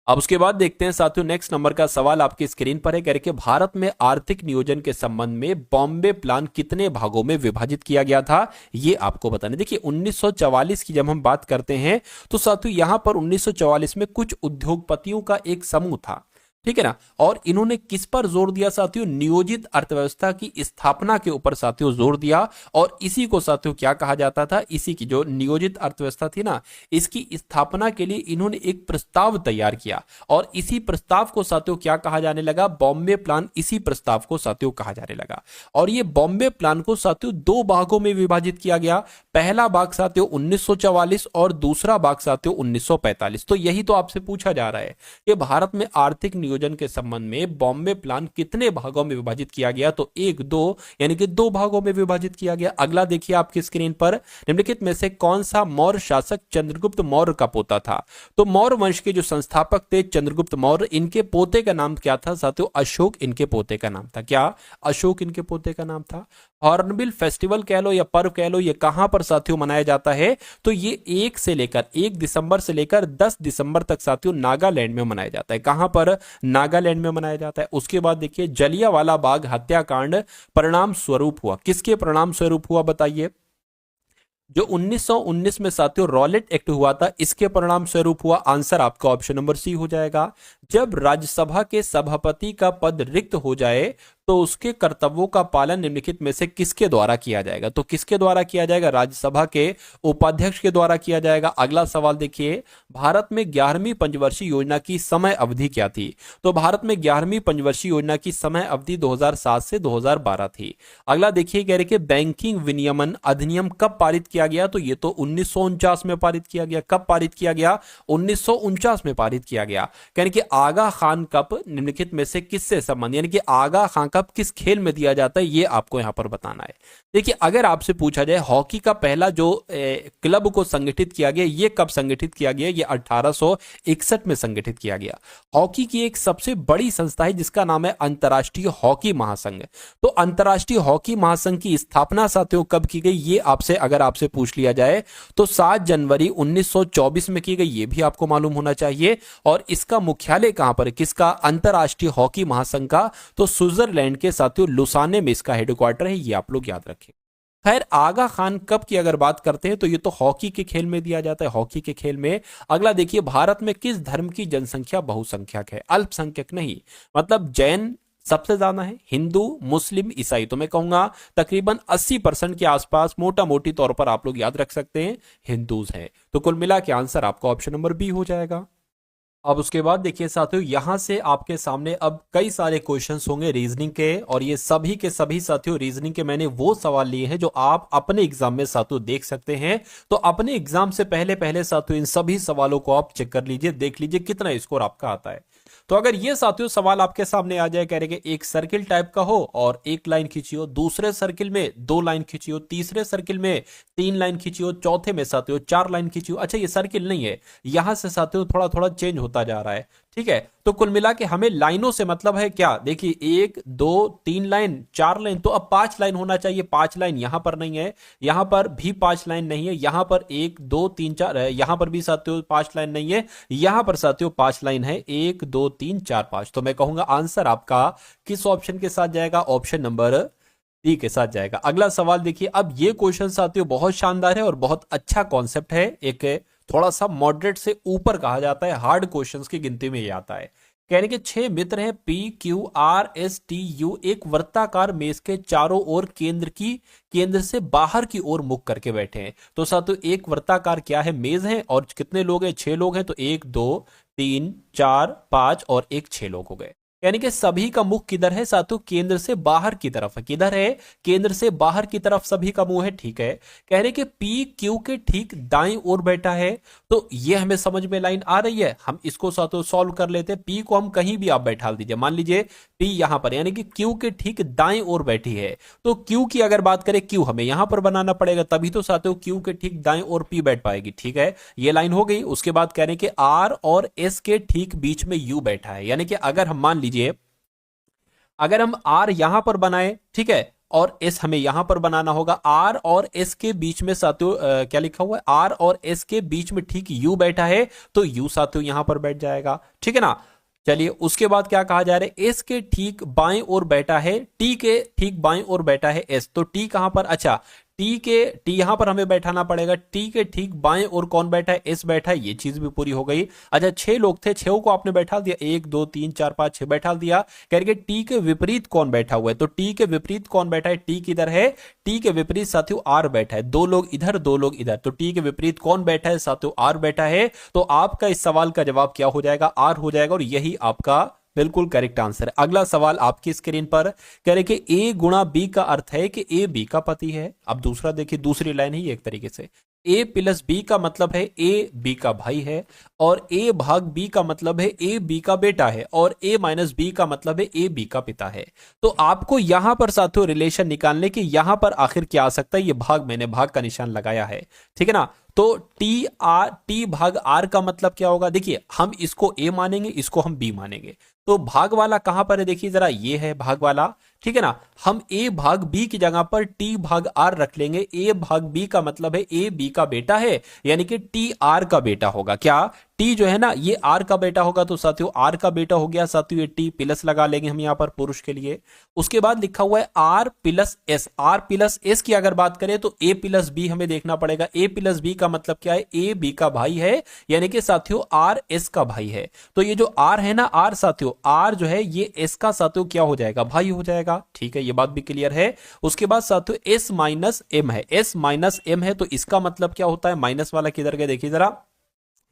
Speaker 1: अब उसके बाद देखते हैं साथियों, नेक्स्ट नंबर का सवाल आपकी स्क्रीन पर है, कह रहे कि भारत में आर्थिक नियोजन के संबंध में बॉम्बे प्लान कितने भागों में विभाजित किया गया था, ये आपको बताना। देखिए 1944 की जब हम बात करते हैं तो साथियों यहां पर 1944 में कुछ उद्योगपतियों का एक समूह था, ठीक है ना, और इन्होंने किस पर जोर दिया साथियों, नियोजित अर्थव्यवस्था की स्थापना के ऊपर साथियों जोर दिया। और इसी को साथियों क्या कहा जाता था, इसी की जो नियोजित अर्थव्यवस्था थी ना, इसकी स्थापना के लिए इन्होंने एक प्रस्ताव तैयार किया और इसी प्रस्ताव को साथियों क्या कहा जाने लगा, बॉम्बे प्लान, इसी प्रस्ताव को साथियों कहा जाने लगा। और ये बॉम्बे प्लान को साथियों दो भागों में विभाजित किया गया, पहला भाग साथियों 1944 और दूसरा भाग साथियों 1945। तो यही तो आपसे पूछा जा रहा है कि भारत में आर्थिक नियोजन के संबंध में बॉम्बे प्लान कितने भागों में विभाजित किया गया, तो एक दो यानी कि दो भागों में विभाजित किया गया। अगला देखिए आपकी स्क्रीन पर, निम्नलिखित में से कौन सा मौर्य शासक चंद्रगुप्त मौर्य का पोता था। तो मौर्य वंश के जो संस्थापक थे चंद्रगुप्त मौर्य, इनके पोते का नाम क्या था साथियों, अशोक इनके पोते का नाम था। क्या अशोक इनके पोते का नाम था। हॉर्नबिल फेस्टिवल कह लो या पर्व कह लो, ये कहां पर साथियों मनाया जाता है, तो ये 1 दिसंबर से लेकर 10 दिसंबर तक साथियों नागालैंड में मनाया जाता है। कहां पर, नागालैंड में मनाया जाता है। उसके बाद देखिए जलियांवाला बाग हत्याकांड परिणाम स्वरूप हुआ, किसके परिणाम स्वरूप हुआ बताइए, जो 1919 में साथियों रॉलेट एक्ट हुआ था, इसके परिणाम स्वरूप हुआ। आंसर आपका ऑप्शन नंबर सी हो जाएगा। जब राज्यसभा के सभापति का पद रिक्त हो जाए तो उसके कर्तव्यों का पालन निम्नलिखित में से किसके द्वारा किया जाएगा, तो किसके द्वारा किया जाएगा, राज्यसभा के उपाध्यक्ष के द्वारा किया जाएगा। अगला सवाल देखिए, भारत में 11वीं पंचवर्षीय योजना की समय अवधि क्या थी, तो भारत में 11वीं पंचवर्षीय योजना की समय अवधि 2007 से 2012 थी। अगला देखिए, कह रहे कि बैंकिंग विनियमन अधिनियम कब पारित किया गया, तो ये तो 1949 में पारित किया गया। कब पारित किया गया, 1949 में पारित किया गया। यानी कि आगा खान कप निम्नलिखित में से किससे संबंध, यानी कि आगा खान कप किस खेल में दिया जाता है, ये आपको यहां पर बताना है। देखिए अगर आपसे पूछा जाए हॉकी का पहला जो क्लब को संगठित किया गया, ये कब संगठित किया गया, ये 1861 में संगठित किया गया। हॉकी की एक सबसे बड़ी संस्था है जिसका नाम है अंतर्राष्ट्रीय हॉकी महासंघ। तो अंतर्राष्ट्रीय हॉकी महासंघ की स्थापना साथियों कब की गई, ये आपसे अगर आपसे पूछ लिया जाए तो 7 जनवरी 1924 में की गई, ये भी आपको मालूम होना चाहिए। और इसका मुख्यालय कहां पर है, किसका, अंतर्राष्ट्रीय हॉकी महासंघ का, तो स्विट्जरलैंड के साथियों लुसाने में इसका हेडक्वार्टर है, ये आप लोग याद रखें। खैर आगा खान कप की अगर बात करते हैं तो ये तो हॉकी के खेल में दिया जाता है, हॉकी के खेल में। अगला देखिए, भारत में किस धर्म की जनसंख्या बहुसंख्यक है, अल्पसंख्यक नहीं, मतलब जैन सबसे ज्यादा है, हिंदू मुस्लिम ईसाई, तो मैं कहूंगा तकरीबन 80% के आसपास मोटा मोटी तौर पर आप लोग याद रख सकते हैं हिंदूज हैं। तो कुल मिला के आंसर आपका ऑप्शन नंबर बी हो जाएगा। अब उसके बाद देखिए साथियों, यहां से आपके सामने अब कई सारे क्वेश्चंस होंगे रीजनिंग के, और ये सभी के सभी साथियों रीजनिंग के मैंने वो सवाल लिए हैं जो आप अपने एग्जाम में साथियों देख सकते हैं। तो अपने एग्जाम से पहले पहले साथियों इन सभी सवालों को आप चेक कर लीजिए, देख लीजिए कितना स्कोर आपका आता है। तो अगर ये साथियों सवाल आपके सामने आ जाए, कह रहे कि एक सर्किल टाइप का हो और एक लाइन खींची हो, दूसरे सर्किल में 2 लाइन खींची हो, तीसरे सर्किल में 3 लाइन खींची हो, चौथे में साथियों 4 लाइन खींची हो। अच्छा ये सर्किल नहीं है, यहां से साथियों थोड़ा थोड़ा चेंज होता जा रहा है, ठीक है। तो कुल मिला के हमें लाइनों से मतलब है क्या, देखिए 1 2 3 लाइन 4 लाइन, तो अब 5 लाइन होना चाहिए। 5 लाइन यहां पर नहीं है, यहां पर भी 5 लाइन नहीं है, यहां पर 1 2 3 4 है, यहां पर भी साथियों 5 लाइन नहीं है, यहां पर साथियों 5 लाइन है, 1 2 3 4 5। तो मैं कहूंगा आंसर आपका किस ऑप्शन के साथ जाएगा, ऑप्शन नंबर डी के साथ जाएगा। अगला सवाल देखिए, अब ये क्वेश्चन साथियों बहुत शानदार है और बहुत अच्छा कॉन्सेप्ट है, एक थोड़ा सा मॉडरेट से ऊपर कहा जाता है, हार्ड क्वेश्चंस की गिनती में ये आता है। कहने के 6 मित्र हैं P Q R S T U, एक वर्ताकार मेज के चारों ओर केंद्र से बाहर की ओर मुख करके बैठे हैं। तो साथियों एक वर्ताकार क्या है, मेज है, और कितने लोग हैं, 6 लोग हैं। तो 1 2 3 4 5 और एक 6 लोग हो गए। यानी कि सभी का मुख किधर है साथियों, केंद्र से बाहर की तरफ है। किधर है, केंद्र से बाहर की तरफ सभी का मुंह है, ठीक है। कह रहे कि पी क्यू के ठीक दाईं ओर बैठा है, तो ये हमें समझ में लाइन आ रही है, हम इसको साथियों सॉल्व कर लेते हैं। पी को हम कहीं भी आप बैठा दीजिए, मान लीजिए पी यहां पर, यानी कि क्यू के ठीक दाईं ओर बैठी है। तो क्यू की अगर बात करें, क्यू हमें यहां पर बनाना पड़ेगा, तभी तो साथियों क्यू के ठीक दाईं ओर पी बैठ पाएगी, ठीक है। ये लाइन हो गई। उसके बाद कह रहे कि आर और एस के ठीक बीच में यू बैठा है, यानी कि अगर हम मान लीजिए, अगर हम आर यहां पर बनाए, ठीक है, और एस हमें यहां पर बनाना होगा। आर और एस के बीच में साथियों क्या लिखा हुआ है, आर और एस के बीच में ठीक यू बैठा है, तो यू साथियों यहां पर बैठ जाएगा, ठीक है ना। चलिए उसके बाद क्या कहा जा रहा है, एस के ठीक बाएं ओर बैठा है, टी के ठीक बाएं ओर बैठा है एस, तो टी कहां पर, अच्छा टी यहां पर हमें बैठाना पड़ेगा, टी के ठीक बाएं ओर कौन बैठा है, एस बैठा है, ये चीज भी पूरी हो गई। अच्छा 6 लोग थे, 6 को आपने बैठा दिया, 1 2 3 4 5 6 बैठा दिया, कह रहे टी के विपरीत कौन बैठा हुआ है, तो टी के विपरीत कौन बैठा है, टी किधर है, टी के विपरीत साथियों आर बैठा है, 2 लोग इधर 2 लोग इधर, तो टी के विपरीत कौन बैठा है साथियों, आर बैठा है। तो आपका इस सवाल का जवाब क्या हो जाएगा, आर हो जाएगा, और यही आपका बिल्कुल करेक्ट आंसर है। अगला सवाल आपकी स्क्रीन पर कह रहे कि ए गुणा बी का अर्थ है कि ए बी का पति है। अब दूसरा देखिए, दूसरी लाइन ही एक तरीके से ए प्लस बी का मतलब है ए बी का भाई है, और ए भाग बी का मतलब है ए बी का बेटा है, और ए माइनस बी का मतलब है ए बी का पिता है। तो आपको यहां पर साथियों रिलेशन निकालने की, यहां पर आखिर क्या आ सकता है, ये भाग मैंने भाग का निशान लगाया है, ठीक है ना। तो टी भाग आर का मतलब क्या होगा, देखिए हम इसको ए मानेंगे, इसको हम बी मानेंगे, तो भाग वाला कहां पर है, देखिए जरा ये है भाग वाला, ठीक है ना। हम ए भाग बी की जगह पर टी भाग आर रख लेंगे, ए भाग बी का मतलब है ए बी का बेटा है, यानी कि टी आर का बेटा होगा, क्या टी जो है ना ये आर का बेटा होगा, तो साथियों आर का बेटा हो गया साथियों, ये टी प्लस लगा लेंगे हम यहां पर पुरुष के लिए। उसके बाद लिखा हुआ है R plus S, R plus S की अगर बात करें तो ए प्लस बी हमें देखना पड़ेगा, ए प्लस बी का मतलब क्या है, ए बी का भाई है, यानी कि साथियों आर एस का भाई है। तो ये जो आर है ना, आर साथियों आर जो है ये एस का साथियों क्या हो जाएगा, भाई हो जाएगा, ठीक है, ये बात भी क्लियर है। उसके बाद साथियों एस माइनस एम है, एस माइनस एम है, तो इसका मतलब क्या होता है, माइनस वाला किधर गया देखिए जरा,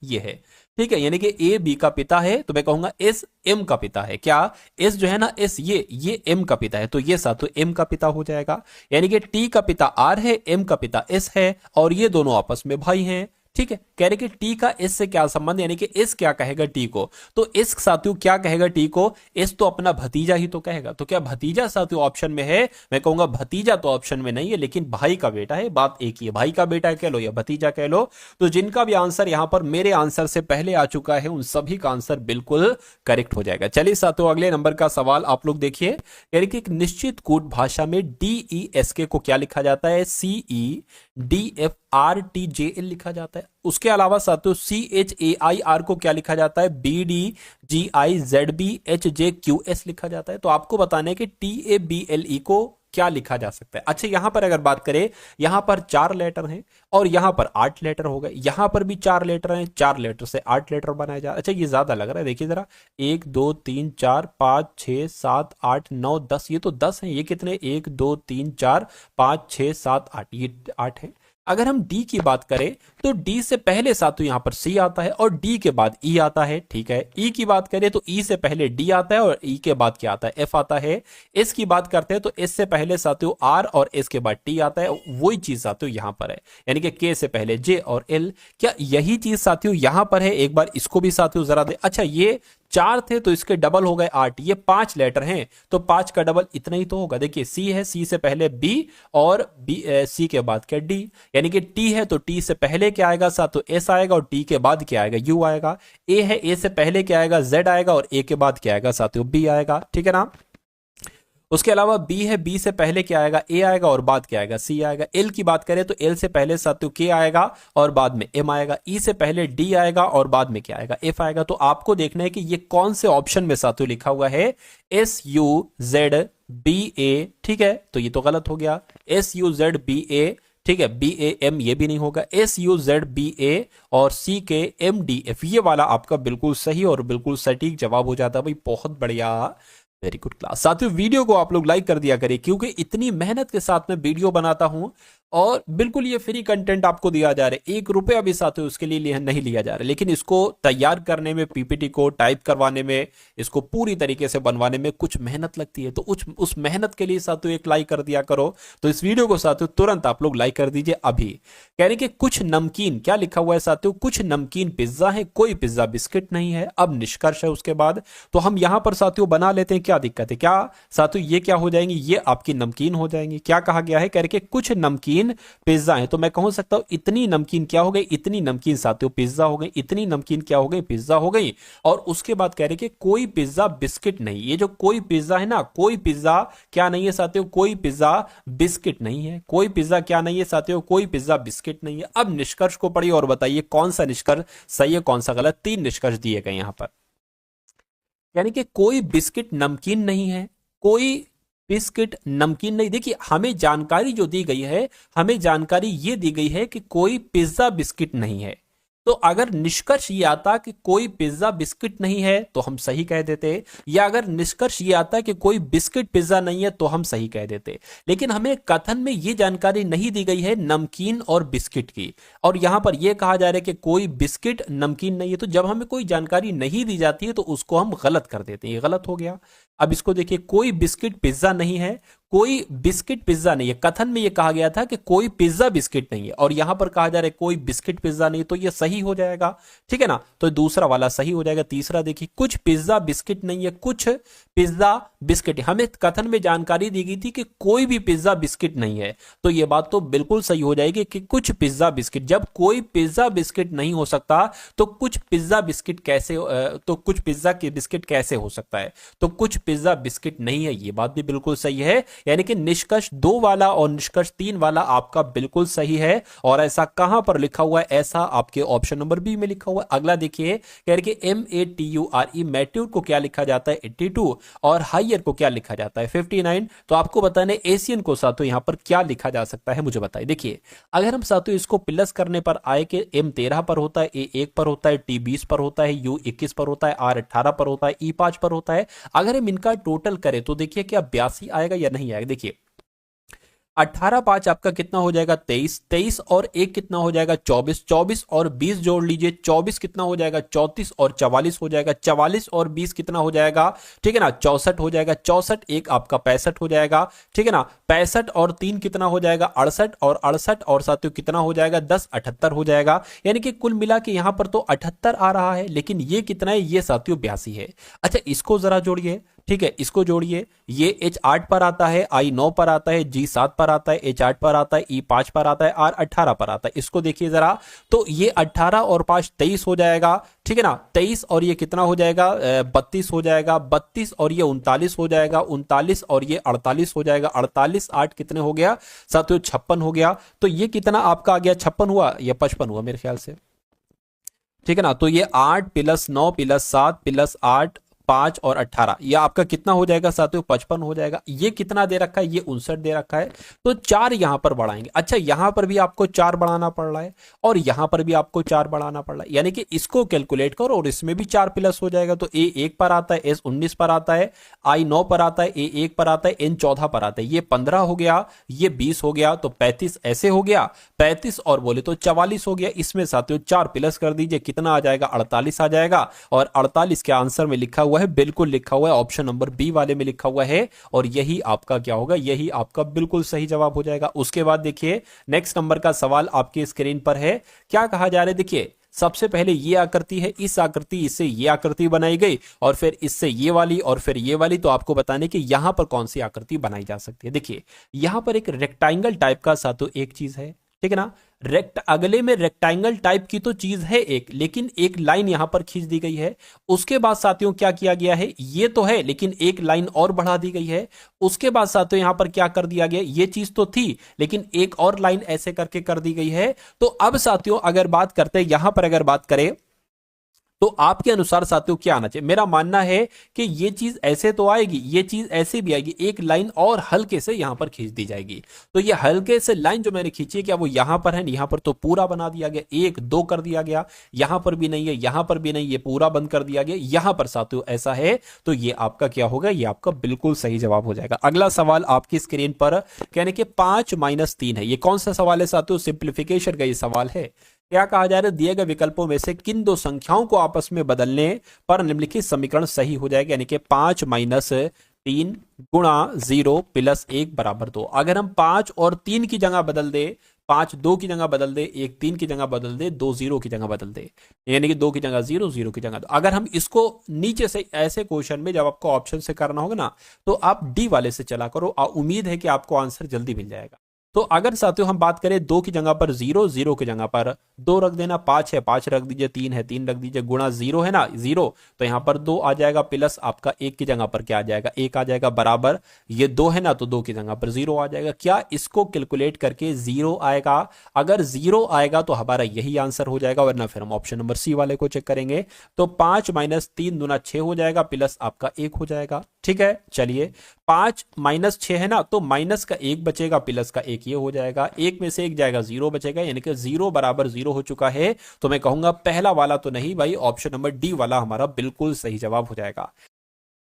Speaker 1: ये है, ठीक है, यानी कि ए बी का पिता है, तो मैं कहूंगा एस एम का पिता है, क्या एस जो है ना एस ये एम का पिता है, तो ये साथियों एम का पिता हो जाएगा, यानी कि टी का पिता आर है, एम का पिता एस है, और ये दोनों आपस में भाई हैं, ठीक है। कह रहे कि टी का एस से क्या संबंध, यानी कि एस क्या कहेगा टी को, तो एस साथियों क्या कहेगा टी को, एस तो अपना भतीजा ही तो कहेगा, तो क्या भतीजा साथियों ऑप्शन में है, मैं कहूंगा भतीजा तो ऑप्शन में नहीं है, लेकिन भाई का बेटा है, बात एक ही है, भाई का बेटा कह लो या भतीजा कह लो। तो जिनका भी आंसर यहां पर मेरे आंसर से पहले आ चुका है उन सभी का आंसर बिल्कुल करेक्ट हो जाएगा। चलिए साथियों अगले नंबर का सवाल आप लोग देखिए, यानी कि एक निश्चित कूट भाषा में DESK को क्या लिखा जाता है, CEDFRTJL लिखा जाता है। उसके अलावा साथियों CHAIR को क्या लिखा जाता है, BDGIZBHJQS लिखा जाता है। तो आपको बताने कि TABLE को क्या लिखा जा सकता है। अच्छा यहां पर अगर बात करें, यहां पर 4 लेटर हैं और यहां पर 8 लेटर हो गए, यहां पर भी 4 लेटर हैं, 4 लेटर से 8 लेटर बनाए जा, अच्छा ये ज्यादा लग रहा है, देखिए जरा 1 2 3 4 5 6 7 8 9 10, ये तो 10 हैं, ये कितने 1 2 3 4 5 6 7 8, ये 8 है। अगर हम डी की बात करें तो डी से पहले साथियों यहां पर सी आता है और डी के बाद ई आता है, ठीक है। ई की बात करें तो ई से पहले डी आता है और ई के बाद क्या आता है, एफ आता है। एस की बात करते हैं तो एस से पहले साथियों आर और एस के बाद टी आता है, वही चीज साथियों यहां पर है, यानी कि के से पहले जे और एल। क्या यही चीज साथियों यहां पर है, एक बार इसको भी साथियों जरा दे। अच्छा ये 4 थे तो इसके डबल हो गए 8, ये 5 लेटर हैं तो 5 का डबल इतना ही तो होगा। देखिए सी है, सी से पहले बी और बी सी के बाद क्या डी, यानी कि टी है तो टी से पहले क्या आएगा साथियों एस आएगा और टी के बाद क्या आएगा यू आएगा। ए है, ए से पहले क्या आएगा जेड आएगा और ए के बाद क्या आएगा साथियों बी आएगा, ठीक है ना। उसके अलावा बी है, बी से पहले क्या आएगा ए आएगा और बाद क्या आएगा सी आएगा। एल की बात करें तो एल से पहले साथियों के आएगा और बाद में एम आएगा। ई से पहले डी आएगा और बाद में क्या आएगा एफ आएगा। तो आपको देखना है कि ये कौन से ऑप्शन में साथियों लिखा हुआ है, SUZBA, ठीक है, तो ये तो गलत हो गया, SUZBA, ठीक है, BAM ये भी नहीं होगा, SUZBA और CKMDF ये वाला आपका बिल्कुल सही और बिल्कुल सटीक जवाब हो जाता है। भाई बहुत बढ़िया, वेरी गुड क्लास। साथियों वीडियो को आप लोग लाइक कर दिया करिए क्योंकि इतनी मेहनत के साथ में वीडियो बनाता हूं और बिल्कुल ये फ्री कंटेंट आपको दिया जा रहा है, 1 रुपया भी साथियों उसके लिए नहीं लिया जा रहा है, लेकिन इसको तैयार करने में, पीपीटी को टाइप करवाने में, इसको पूरी तरीके से बनवाने में कुछ मेहनत लगती है। तो उस मेहनत के लिए साथियों एक लाइक कर दिया करो। तो इस वीडियो को साथियों तुरंत आप लोग लाइक कर दीजिए अभी। कह रहे कि कुछ नमकीन, क्या लिखा हुआ है साथियों, कुछ नमकीन पिज्जा है, कोई पिज्जा बिस्किट नहीं है। अब निष्कर्ष है उसके बाद, तो हम यहां पर साथियों बना लेते हैं, क्या दिक्कत है, क्या साथियों ये क्या हो जाएंगी, ये आपकी नमकीन हो जाएंगी। क्या कहा गया है, कह रहे कि कुछ नमकीन नमकीन पिज्जा है। तो मैं कहूं सकता हूं इतनी नमकीन क्या हो गई, इतनी नमकीन साथियों पिज्जा हो गई, इतनी नमकीन क्या हो गई, पिज्जा हो गई। और उसके बाद कह रहे कि कोई पिज्जा बिस्किट नहीं। ये जो कोई पिज्जा है ना, कोई पिज्जा क्या नहीं है साथियों, कोई पिज्जा बिस्किट नहीं है। कोई पिज्जा क्या नहीं है साथियों, कोई पिज्जा बिस्किट नहीं है। अब निष्कर्ष को पढ़िए और बताइए कौन सा निष्कर्ष सही है कौन सा गलत। 3 निष्कर्ष दिए गए यहां पर, यानी कि कोई बिस्किट नमकीन नहीं है, कोई बिस्किट नमकीन नहीं। देखिए हमें जानकारी जो दी गई है, हमें जानकारी ये दी गई है कि कोई पिज्जा बिस्किट नहीं है। तो अगर निष्कर्ष ये आता कि कोई पिज्जा बिस्किट नहीं है तो हम सही कह देते, या अगर निष्कर्ष ये आता कि कोई बिस्किट पिज्जा नहीं है तो हम सही कह देते। लेकिन हमें कथन में ये जानकारी नहीं दी गई है नमकीन और बिस्किट की, और यहां पर यह कहा जा रहा है कि कोई बिस्किट नमकीन नहीं है। तो जब हमें कोई जानकारी नहीं दी जाती है तो उसको हम गलत कर देते हैं, ये गलत हो गया। अब इसको देखिए, कोई बिस्किट पिज्जा नहीं है, कोई बिस्किट पिज्जा नहीं है। कथन में यह कहा गया था कि कोई पिज्जा बिस्किट नहीं है, और यहां पर कहा जा रहा है कोई बिस्किट पिज्जा नहीं, तो यह सही हो जाएगा, ठीक है ना। तो दूसरा वाला सही हो जाएगा। तीसरा देखिए, कुछ पिज्जा बिस्किट नहीं है, कुछ पिज्जा बिस्किट। हमें कथन में जानकारी दी गई थी कि कोई भी पिज्जा बिस्किट नहीं है, तो यह बात तो बिल्कुल सही हो जाएगी कि कुछ पिज्जा बिस्किट। जब कोई पिज्जा बिस्किट नहीं हो सकता तो कुछ पिज्जा बिस्किट कैसे, तो कुछ पिज्जा के बिस्किट कैसे हो सकता है, तो कुछ पिज्जा बिस्किट नहीं है, यह बात भी बिल्कुल सही है। यानी कि निष्कर्ष 2 वाला और निष्कर्ष 3 वाला आपका बिल्कुल सही है। और ऐसा कहां पर लिखा हुआ है, ऐसा आपके ऑप्शन नंबर बी में लिखा हुआ है। अगला देखिए, कह रहे कि MATURE मैट्योर को क्या लिखा जाता है 82, और हाइयर को क्या लिखा जाता है 59। तो आपको बताने एशियन को साथियों यहां पर क्या लिखा जा सकता है, मुझे बताइए। देखिए अगर हम साथियों इसको प्लस करने पर आए कि M13 पर होता है, A1 पर होता है, T20 पर होता है, U21 पर होता है, R18 पर होता है, E5 पर होता है। अगर हम इनका टोटल करें तो देखिए क्या 82 आएगा या नहीं आएगा। देखिए 18 5 आपका कितना हो जाएगा 23, 23 और 1 कितना हो जाएगा 24, 24 और 20 जोड़ लीजिए, 24 कितना हो जाएगा 34 और 44 हो जाएगा, 44 और 20 कितना हो जाएगा, ठीक है ना 64 हो जाएगा, 64 1 आपका 65 हो जाएगा, ठीक है ना। 65 और 3 कितना हो जाएगा 68, और 68 और साथियों कितना हो जाएगा 10 78 हो जाएगा। यानी कि कुल मिला के यहां पर तो 78 आ रहा है, लेकिन ये कितना है, ये साथियों 82 है। अच्छा इसको जरा जोड़िए, ठीक है इसको जोड़िए। ये H8 पर आता है, I9 पर आता है, G7 पर आता है, H8 पर आता है, E5 पर आता है, R18 पर आता है। इसको देखिए जरा, तो ये 18 और 5 23 हो जाएगा, ठीक है ना। 23 और ये कितना हो जाएगा 32 हो जाएगा, 32 और ये 39 हो जाएगा, 39 और ये 48 हो जाएगा, 48 8 कितने हो गया साथियों 56 हो गया। तो ये कितना आपका आ गया 56 हुआ या 55 हुआ मेरे ख्याल से, ठीक है ना। तो ये 8 + 9 + 7 + 8 5 और 18, यह आपका कितना हो जाएगा साथियों 55 हो जाएगा। ये कितना दे रखा है, ये 59 दे रखा है, तो 4 यहां पर बढ़ाएंगे। अच्छा यहां पर भी आपको 4 बढ़ाना पड़ रहा है, और यहां पर भी आपको 4 बढ़ाना पड़ रहा है, यानी कि इसको कैलकुलेट करो और इसमें भी 4 प्लस हो जाएगा। तो A1 पर आता है, S19 पर आता है, I9 पर आता है, A1 पर आता है, N14 पर आता है। ये 15 हो गया, ये 20 हो गया, तो 35 ऐसे हो गया, 35 और बोले तो 44 हो गया। इसमें साथियों 4 प्लस कर दीजिए, कितना आ जाएगा 48 आ जाएगा। और 48 के आंसर में लिखा हुआ है, बिल्कुल लिखा हुआ है ऑप्शन नंबर बी वाले में लिखा हुआ है, और यही आपका क्या होगा, यही आपका बिल्कुल सही जवाब हो जाएगा। उसके बाद देखिए नेक्स्ट नंबर का सवाल आपकी स्क्रीन पर है। क्या कहा जा रहा है, देखिए सबसे पहले ये आकृति है, इस आकृति इससे ये आकृति बनाई गई, और फिर इससे ये वाली, और फिर ये वाली। तो आपको बताने कि यहां पर कौन सी आकृति बनाई जा सकती है। देखिए यहां पर एक रेक्टेंगल टाइप का साथियों एक चीज है, ठीक है ना। अगले में रेक्टेंगल टाइप की तो चीज है एक, लेकिन एक लाइन यहां पर खींच दी गई है। उसके बाद साथियों क्या किया गया है, ये तो है लेकिन एक लाइन और बढ़ा दी गई है। उसके बाद साथियों यहां पर क्या कर दिया गया, ये चीज तो थी लेकिन एक और लाइन ऐसे करके कर दी गई है। तो अब साथियों अगर बात करते हैं यहां पर, अगर बात करें तो आपके अनुसार साथियों क्या आना चाहिए। मेरा मानना है कि ये चीज ऐसे तो आएगी, ये चीज ऐसे भी आएगी, एक लाइन और हल्के से यहां पर खींच दी जाएगी। तो ये हल्के से लाइन जो मैंने खींची है, क्या वो यहां पर है, यहां पर तो पूरा बना दिया गया, 1 2 कर दिया गया, यहां पर भी नहीं है, यहां पर भी नहीं, ये पूरा बंद कर दिया गया, यहां पर साथियों ऐसा है। तो ये आपका क्या होगा, ये आपका बिल्कुल सही जवाब हो जाएगा। अगला सवाल आपकी स्क्रीन पर कहने के 5 - 3 है। ये कौन सा सवाल है साथियों, सिंप्लीफिकेशन का ये सवाल है। क्या कहा जा रहा है, दिए गए विकल्पों में से किन 2 संख्याओं को आपस में बदलने पर निम्नलिखित समीकरण सही हो जाएगा। यानी कि 5 - 3 × 0 + 1 = 2। अगर हम 5 और 3 की जगह बदल दे, 5 2 की जगह बदल दे, 1 3 की जगह बदल दे, 2 0 की जगह बदल दे, यानी कि 2 की जगह 0 0 की जगह 2। अगर हम इसको नीचे से ऐसे क्वेश्चन में जब आपको ऑप्शन से करना होगा ना, तो आप डी वाले से चला करो, उम्मीद है कि आपको आंसर जल्दी मिल जाएगा। तो अगर साथियों हम बात करें 2 की जगह पर 0, 0 की जगह पर 2 रख देना, 5 है 5 रख दीजिए, 3 है 3 रख दीजिए, गुणा 0 है ना 0, तो यहां पर 2 आ जाएगा, प्लस आपका 1 की जगह पर क्या आ जाएगा 1 आ जाएगा, बराबर ये 2 है ना, तो 2 की जगह पर 0 आ जाएगा। क्या इसको कैलकुलेट करके 0 आएगा? अगर 0 आएगा तो हमारा यही आंसर हो जाएगा, वरना फिर हम ऑप्शन नंबर सी वाले को चेक करेंगे। तो 5 माइनस 3 दूना 6 हो जाएगा, प्लस आपका 1 हो जाएगा। ठीक है, चलिए 5 माइनस 6 है ना, तो माइनस का 1 बचेगा, प्लस का 1 ये हो जाएगा, 1 में से 1 जाएगा 0 बचेगा, यानी कि 0 बराबर 0 हो चुका है। तो मैं कहूंगा पहला वाला तो नहीं भाई, ऑप्शन नंबर डी वाला हमारा बिल्कुल सही जवाब हो जाएगा।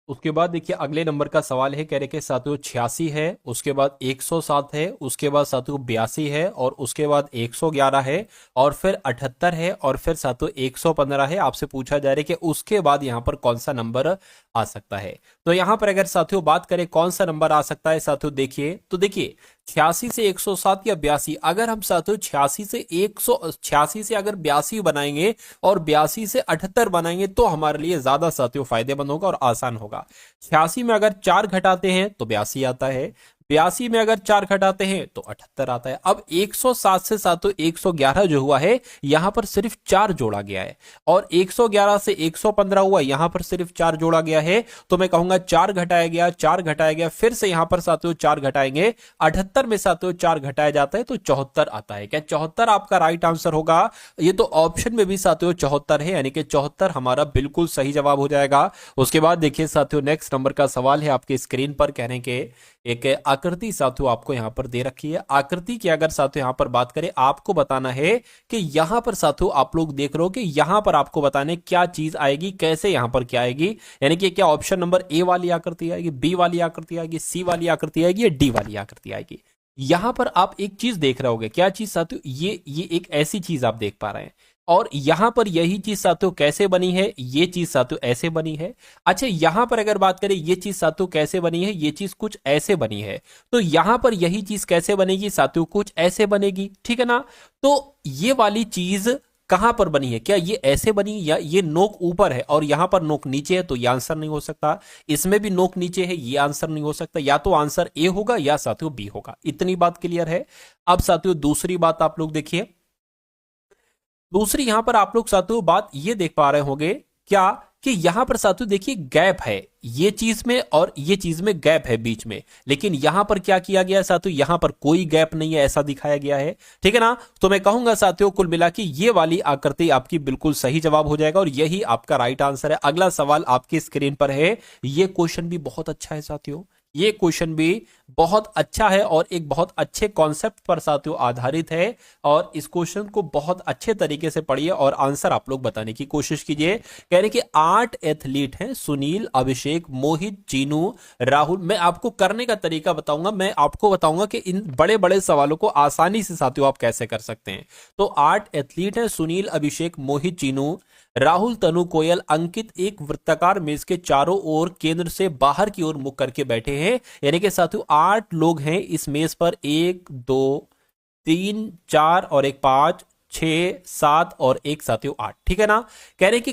Speaker 1: उसके बाद देखिए अगले नंबर का सवाल है, कह रहे कि साथियों 86 है, उसके बाद 107 है, उसके बाद साथियों 82 है, और उसके बाद 111 है, और फिर 78 है, और फिर साथियों 115 है। आपसे पूछा जा रहा है कि उसके बाद यहां पर कौन सा नंबर आ सकता है। तो यहां पर अगर साथियों बात करें कौन सा नंबर आ सकता है साथियों, देखिए तो देखिए 86 से 107 या 82, अगर हम साथियों 86 से अगर 82 बनाएंगे और 82 से 78 बनाएंगे तो हमारे लिए ज्यादा साथियों फायदेमंद होगा और आसान होगा। 86 में अगर 4 घटाते हैं तो 82 आता है, 82 में अगर 4 घटाते हैं तो 78 आता है। अब 107 से साथियों 111 जो हुआ है यहां पर सिर्फ 4 जोड़ा गया है, और 111 से 115 हुआ, यहां पर सिर्फ 4 जोड़ा गया है। तो मैं कहूंगा 4 घटाया गया, 4 घटाया गया, फिर से यहां पर साथियों 4 घटाएंगे, 78 में साथियों 4 घटाया जाता है तो 74 आता है। क्या 74 आपका राइट आंसर होगा? ये तो ऑप्शन में भी साथियों 74 है, यानी कि 74 हमारा बिल्कुल सही जवाब हो जाएगा। उसके बाद देखिए साथियों नेक्स्ट नंबर का सवाल है आपके स्क्रीन पर, कहने के एक आकृति साथियों आपको यहां पर दे रखी है। आकृति की अगर साथियों यहां पर बात करें, आपको बताना है कि यहां पर साथियों आप लोग देख रहे हो कि यहां पर आपको बताने क्या चीज आएगी, कैसे यहां पर क्या आएगी, यानी कि क्या ऑप्शन नंबर ए वाली आकृति आएगी, बी वाली आकृति आएगी, सी वाली आकृति आएगी, या डी वाली आकृति आएगी। यहां पर आप एक चीज देख रहे होगे, क्या चीज साथियों, ये एक ऐसी चीज आप देख पा रहे हैं, और यहां पर यही चीज साथियों कैसे बनी है, ये चीज साथियों ऐसे बनी है। अच्छा यहां पर अगर बात करें ये चीज साथियों कैसे बनी है, ये चीज कुछ ऐसे बनी है, तो यहां पर यही चीज कैसे बनेगी साथियों, कुछ ऐसे बनेगी। ठीक है ना, तो ये वाली चीज कहां पर बनी है, क्या ये ऐसे बनी, या ये नोक ऊपर है और यहां पर नोक नीचे है, तो ये आंसर नहीं हो सकता। इसमें भी नोक नीचे है, ये आंसर नहीं हो सकता, या तो आंसर ए होगा या साथियों बी होगा। इतनी बात क्लियर है। अब साथियों दूसरी बात आप लोग देखिए, दूसरी यहां पर आप लोग साथियों बात ये देख पा रहे होंगे क्या, कि यहां पर साथियों देखिए गैप है ये चीज में और ये चीज में गैप है बीच में, लेकिन यहां पर क्या किया गया साथियों, यहां पर कोई गैप नहीं है, ऐसा दिखाया गया है। ठीक है ना, तो मैं कहूंगा साथियों कुल मिला के ये वाली आकृति आपकी बिल्कुल सही जवाब हो जाएगा, और यही आपका राइट आंसर है। अगला सवाल आपकी स्क्रीन पर है, ये क्वेश्चन भी बहुत अच्छा है साथियों, ये क्वेश्चन भी बहुत अच्छा है और एक बहुत अच्छे कॉन्सेप्ट पर साथियों आधारित है, और इस क्वेश्चन को बहुत अच्छे तरीके से पढ़िए और आंसर आप लोग बताने की कोशिश कीजिए। कह रहे कि 8 एथलीट हैं, सुनील, अभिषेक, मोहित, चीनू, राहुल। मैं आपको करने का तरीका बताऊंगा, मैं आपको बताऊंगा कि इन बड़े बड़े सवालों को आसानी से साथियों आप कैसे कर सकते हैं। तो 8 एथलीट हैं, सुनील, अभिषेक, मोहित, चीनू, राहुल, तनु, कोयल, अंकित एक वृत्ताकार मेज के चारों ओर केंद्र से बाहर की ओर मुख करके बैठे हैं, यानी कि साथियों 8 लोग हैं इस मेज पर, 1 2 3 4 और एक 5 6 7 और एक साथियों 8। ठीक है ना, कह रहे कि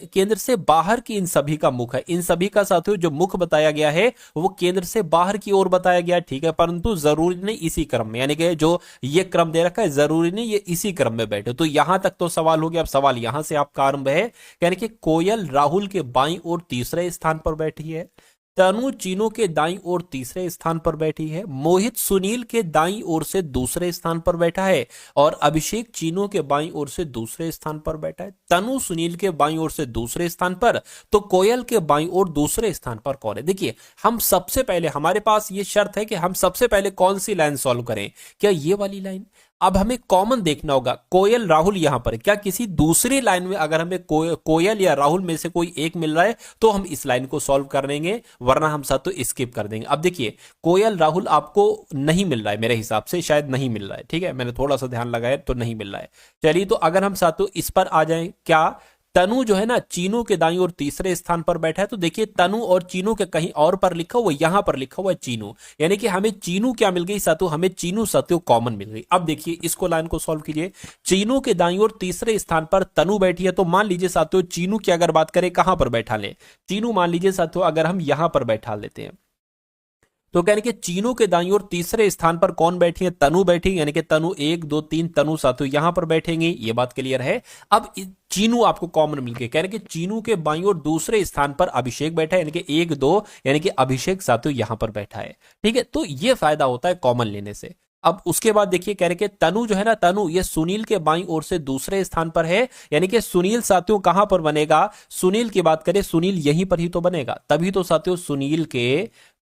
Speaker 1: केंद्र से बाहर की इन सभी का मुख है, इन सभी का साथियों जो मुख बताया गया है वो केंद्र से बाहर की ओर बताया गया है। ठीक है, परंतु जरूरी नहीं इसी क्रम में, यानी कि जो ये क्रम दे रखा है जरूरी नहीं ये इसी क्रम में बैठे। तो यहां तक तो सवाल हो गया, अब सवाल यहां से आपका आरंभ है, यानी कि कोयल राहुल के बाईं ओर तीसरे स्थान पर बैठी है, तनु चीनू के दाईं ओर तीसरे स्थान पर बैठी है, मोहित सुनील के दाईं ओर से दूसरे स्थान पर बैठा है, और अभिषेक चीनू के बाईं ओर से दूसरे स्थान पर बैठा है, तनु सुनील के बाईं ओर से दूसरे स्थान पर, तो कोयल के बाईं ओर दूसरे स्थान पर कौन है। देखिए हम सबसे पहले, हमारे पास ये शर्त है कि हम सबसे पहले कौन सी लाइन सॉल्व करें, क्या ये वाली लाइन। अब हमें कॉमन देखना होगा, कोयल राहुल यहां पर, क्या किसी दूसरी लाइन में अगर हमें कोयल या राहुल में से कोई एक मिल रहा है तो हम इस लाइन को सॉल्व कर देंगे, वरना हम साथ तो स्किप कर देंगे। अब देखिए कोयल राहुल आपको नहीं मिल रहा है, मेरे हिसाब से शायद नहीं मिल रहा है। ठीक है, मैंने थोड़ा सा ध्यान लगाया तो नहीं मिल रहा है। चलिए तो अगर हम साथों इस पर आ जाएं, क्या तनु जो है ना चीनू के दाईं ओर तीसरे स्थान पर बैठा है, तो देखिए तनु और चीनू के कहीं और पर लिखा हुआ, यहां पर लिखा हुआ है चीनू, यानी कि हमें चीनू क्या मिल गई साथियों, हमें चीनू साथियों कॉमन मिल गई। अब देखिए इसको लाइन को सॉल्व कीजिए, चीनू के दाईं ओर तीसरे स्थान पर तनु बैठी है, तो मान लीजिए साथियों चीनू की अगर बात करें कहां पर बैठा ले, चीनू मान लीजिए साथियों अगर हम यहां पर बैठा लेते हैं, तो कहने के चीनू के दाईं ओर तीसरे स्थान पर कौन बैठी है? तनु बैठी, यानी कि तनु 1 2 3 तनु साथियों यहां पर बैठेंगी, ये बात क्लियर है। अब चीनू आपको कॉमन मिल गए, कह रहे कि चीनू के बाईं ओर दूसरे स्थान पर अभिषेक बैठा है, यानी कि 1 2, यानी कि अभिषेक साथियों यहां पर बैठा है। ठीक है, तो ये फायदा होता है कॉमन लेने से। अब उसके बाद देखिए कह रहे कि तनु जो है ना, तनु ये सुनील के बाईं ओर से दूसरे स्थान पर है, यानी कि सुनील साथियों कहां पर बनेगा? सुनील की बात करें, सुनील यहीं पर ही तो बनेगा, तभी तो साथियों सुनील के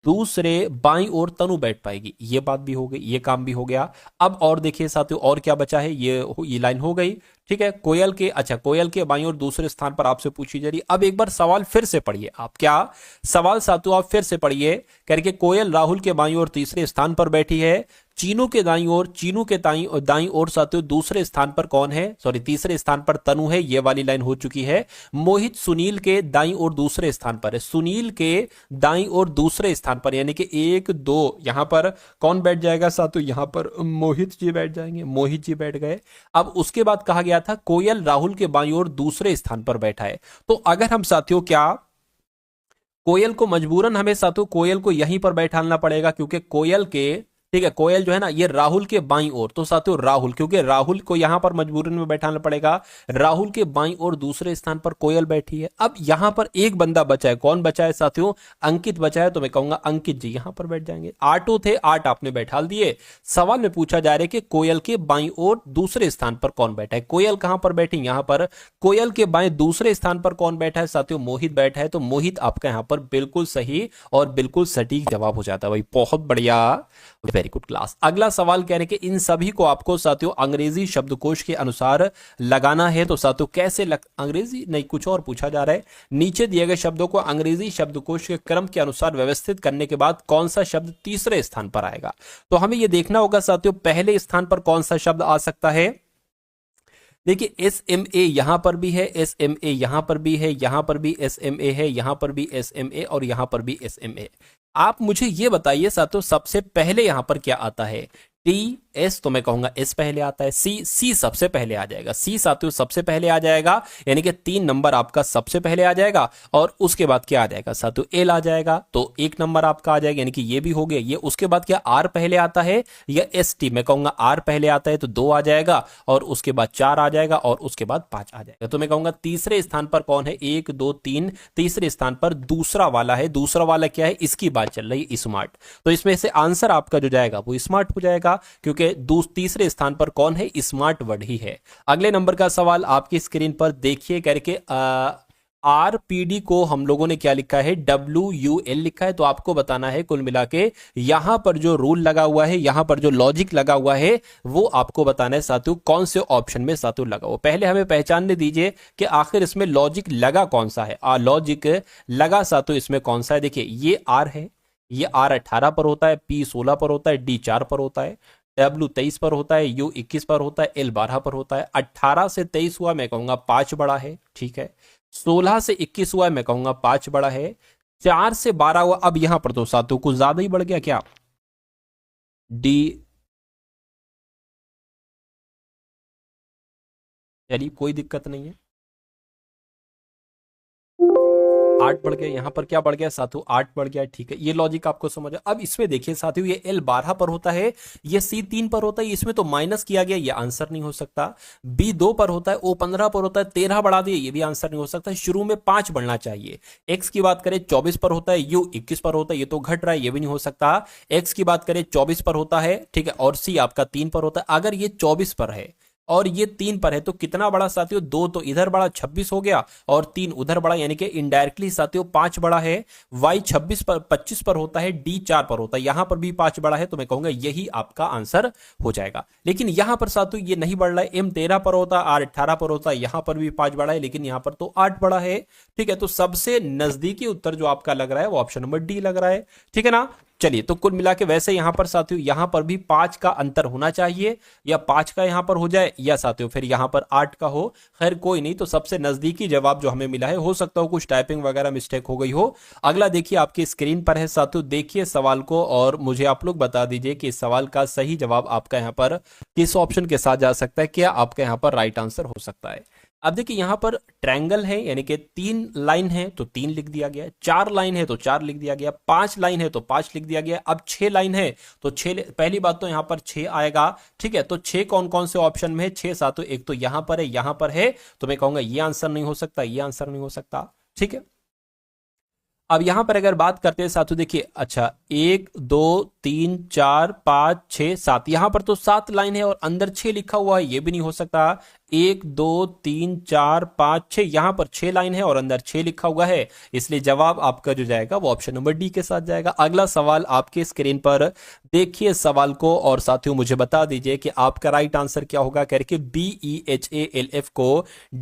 Speaker 1: दूसरे बाईं ओर तनु बैठ पाएगी। ये बात भी हो गई, ये काम भी हो गया। अब और देखिए साथियों और क्या बचा है, ये लाइन हो गई। ठीक है, कोयल के, अच्छा कोयल के बाईं ओर दूसरे स्थान पर आपसे पूछी जा रही। अब एक बार सवाल फिर से पढ़िए आप, क्या सवाल साथियों आप फिर से पढ़िए, करके कोयल राहुल के बाईं ओर तीसरे स्थान पर बैठी है, चीनू के दाईं ओर, चीनू के दाईं ओर साथियों दूसरे स्थान पर कौन है? सॉरी तीसरे स्थान पर तनु है, ये वाली लाइन हो चुकी है। मोहित सुनील के दाईं ओर दूसरे स्थान पर है, सुनील के दाईं ओर दूसरे स्थान पर, यानी कि 1 2 यहां पर कौन बैठ जाएगा साथियों? यहां पर मोहित जी बैठ जाएंगे, मोहित जी बैठ गए। अब उसके बाद कहा गया था कोयल राहुल के बाईं ओर दूसरे स्थान पर बैठा है, तो अगर हम साथियों क्या कोयल को मजबूरन हमें साथियों कोयल को यहीं पर बैठाना पड़ेगा, क्योंकि कोयल के, ठीक है कोयल जो है ना ये राहुल के बाईं ओर, तो साथियों राहुल, क्योंकि राहुल को यहां पर मजबूरन में बैठाना पड़ेगा, राहुल के बाईं ओर दूसरे स्थान पर कोयल बैठी है। अब यहां पर एक बंदा बचा है, कौन बचा है साथियों? अंकित बचा है, तो मैं कहूंगा अंकित जी यहां पर बैठ जाएंगे। 8 थे, 8 आपने बैठा दिए। सवाल में पूछा जा रहा है कि कोयल के बाईं ओर दूसरे स्थान पर कौन बैठा है? कोयल कहां पर बैठी? यहां पर। कोयल के बाएं दूसरे स्थान पर कौन बैठा है साथियों? मोहित बैठा है, तो मोहित आपका यहां पर बिल्कुल सही और बिल्कुल सटीक जवाब हो जाता है भाई, बहुत बढ़िया, वेरी गुड क्लास। अगला सवाल कह रहे कि इन सभी को आपको साथियों अंग्रेजी शब्दकोश के अनुसार लगाना है, तो साथियों कैसे अंग्रेजी नहीं, कुछ और पूछा जा रहा है। नीचे दिए गए शब्दों को अंग्रेजी शब्दकोश के क्रम के अनुसार व्यवस्थित करने के बाद कौन सा शब्द तीसरे स्थान पर आएगा? तो हमें यह देखना होगा साथियों पहले स्थान पर कौन सा शब्द आ सकता है। देखिए SMA यहां पर भी है, SMA यहां पर भी है, यहां पर भी SMA है, यहां पर भी SMA और यहां पर भी SMA। आप मुझे ये बताइए साथियों सबसे पहले यहां पर क्या आता है? TS, तो मैं कहूंगा S पहले आता है। C सबसे पहले आ जाएगा, C साथियों सबसे पहले आ जाएगा, यानी कि 3 नंबर आपका सबसे पहले आ जाएगा। और उसके बाद क्या आ जाएगा साथियों? L आ जाएगा, तो 1 नंबर आपका आ जाएगा, यानी कि ये भी हो गया ये। उसके बाद क्या R पहले आता है या ST? मैं कहूंगा R पहले आता है, तो 2 आ जाएगा, और उसके बाद 4 आ जाएगा, और उसके बाद 5 आ जाएगा। तो मैं कहूंगा तीसरे स्थान पर कौन है? 1 2 3, तीसरे स्थान पर दूसरा वाला है। दूसरा वाला क्या है? इसकी बात चल रही है, स्मार्ट। तो इसमें से आंसर आपका जो जाएगा वो स्मार्ट हो जाएगा, क्योंकि तीसरे स्थान पर कौन है? स्मार्ट वर्ड ही है। अगले नंबर का सवाल आपकी स्क्रीन पर देखिए, करके RPD को हम लोगों ने क्या लिखा है? WUL लिखा है। तो आपको बताना है कुल मिला के यहां पर जो रूल लगा हुआ है, यहां पर जो लॉजिक लगा हुआ है, वो आपको बताना है साथियों कौन से ऑप्शन में साथियों लगा हुआ। पहले हमें पहचानने दीजिए कि आखिर इसमें लॉजिक लगा कौन सा है। लॉजिक लगा साथियों इसमें कौन सा है? देखिए ये R है, ये R 18 पर होता है, P 16 पर होता है, D 4 पर होता है, W 23 पर होता है, U 21 पर होता है, L 12 पर होता है। 18 से 23 हुआ, मैं कहूंगा 5 बड़ा है, ठीक है। 16 से 21 हुआ, मैं कहूंगा 5 बड़ा है। 4 से 12 हुआ, अब यहां पर तो साथियों कुछ ज्यादा ही बढ़ गया क्या? D, चलिए कोई दिक्कत नहीं है, 8 बढ़ गया। यहां पर क्या बढ़ गया साथियों? 8 बढ़ गया, ठीक है। ये लॉजिक आपको समझ है। अब इसमें देखिए साथियों ये L 12 पर होता है, ये C 3 पर होता है, इसमें तो माइनस किया गया, ये आंसर नहीं हो सकता। B 2 पर होता है, O 15 पर होता है, 13 बढ़ा दिए, ये भी आंसर नहीं हो सकता। शुरू में 5 बढ़ना चाहिए। X की बात करें 24 पर होता है, U 21 पर होता है, ये तो घट रहा है, ये भी नहीं हो सकता। X की बात करें 24 पर होता है, ठीक है, और C आपका 3 पर होता है। अगर ये 24 पर है और ये 3 पर है, तो कितना बड़ा साथियों? 2 तो इधर बड़ा, 26 हो गया, और 3 उधर बड़ा, यानी कि इनडायरेक्टली साथियों 5 बड़ा है। Y 25 पर होता है, D 4 पर होता है, यहां पर भी 5 बड़ा है, तो मैं कहूंगा यही आपका आंसर हो जाएगा। लेकिन यहां पर साथियों ये नहीं बढ़ रहा है, M 13 पर होता है, R 18 पर होता है, यहां पर भी 5 बड़ा है, लेकिन यहां पर तो 8 बड़ा है, ठीक है। तो सबसे नजदीकी उत्तर जो आपका लग रहा है वो ऑप्शन नंबर D लग रहा है, ठीक है ना। चलिए, तो कुल मिला के वैसे यहां पर साथियों यहां पर भी 5 का अंतर होना चाहिए, या 5 का यहां पर हो जाए, या साथियों फिर यहां पर 8 का हो। खैर कोई नहीं, तो सबसे नजदीकी जवाब जो हमें मिला है, हो सकता हो कुछ टाइपिंग वगैरह मिस्टेक हो गई हो। अगला देखिए आपकी स्क्रीन पर है साथियों, देखिए सवाल को और मुझे आप लोग बता दीजिए कि इस सवाल का सही जवाब आपका यहां पर किस ऑप्शन के साथ जा सकता है, क्या आपका यहां पर राइट आंसर हो सकता है। अब देखिए यहाँ पर ट्रायंगल है, यानी कि 3 लाइन है तो 3 लिख दिया गया, 4 लाइन है तो 4 लिख दिया गया, 5 लाइन है तो 5 लिख दिया गया, अब 6 लाइन है तो 6। पहली बात तो यहाँ पर 6 आएगा, ठीक है। तो 6 कौन कौन से ऑप्शन में है? 6 सातों, एक तो यहाँ पर है, यहाँ पर है, तो मैं कहूंगा ये आंसर नहीं हो सकता, ये आंसर नहीं हो सकता, ठीक है। अब यहां पर अगर बात करते हैं साथियों, देखिए अच्छा 1 2 3 4 5 6 7, यहां पर तो 7 लाइन है और अंदर 6 लिखा हुआ है, ये भी नहीं हो सकता। 1 2 3 4 5 6, यहां पर 6 लाइन है और अंदर 6 लिखा हुआ है, इसलिए जवाब आपका जो जाएगा वो ऑप्शन नंबर डी के साथ जाएगा। अगला सवाल आपके स्क्रीन पर देखिए सवाल को, और साथियों मुझे बता दीजिए कि आपका राइट आंसर क्या होगा। करके BEHALF को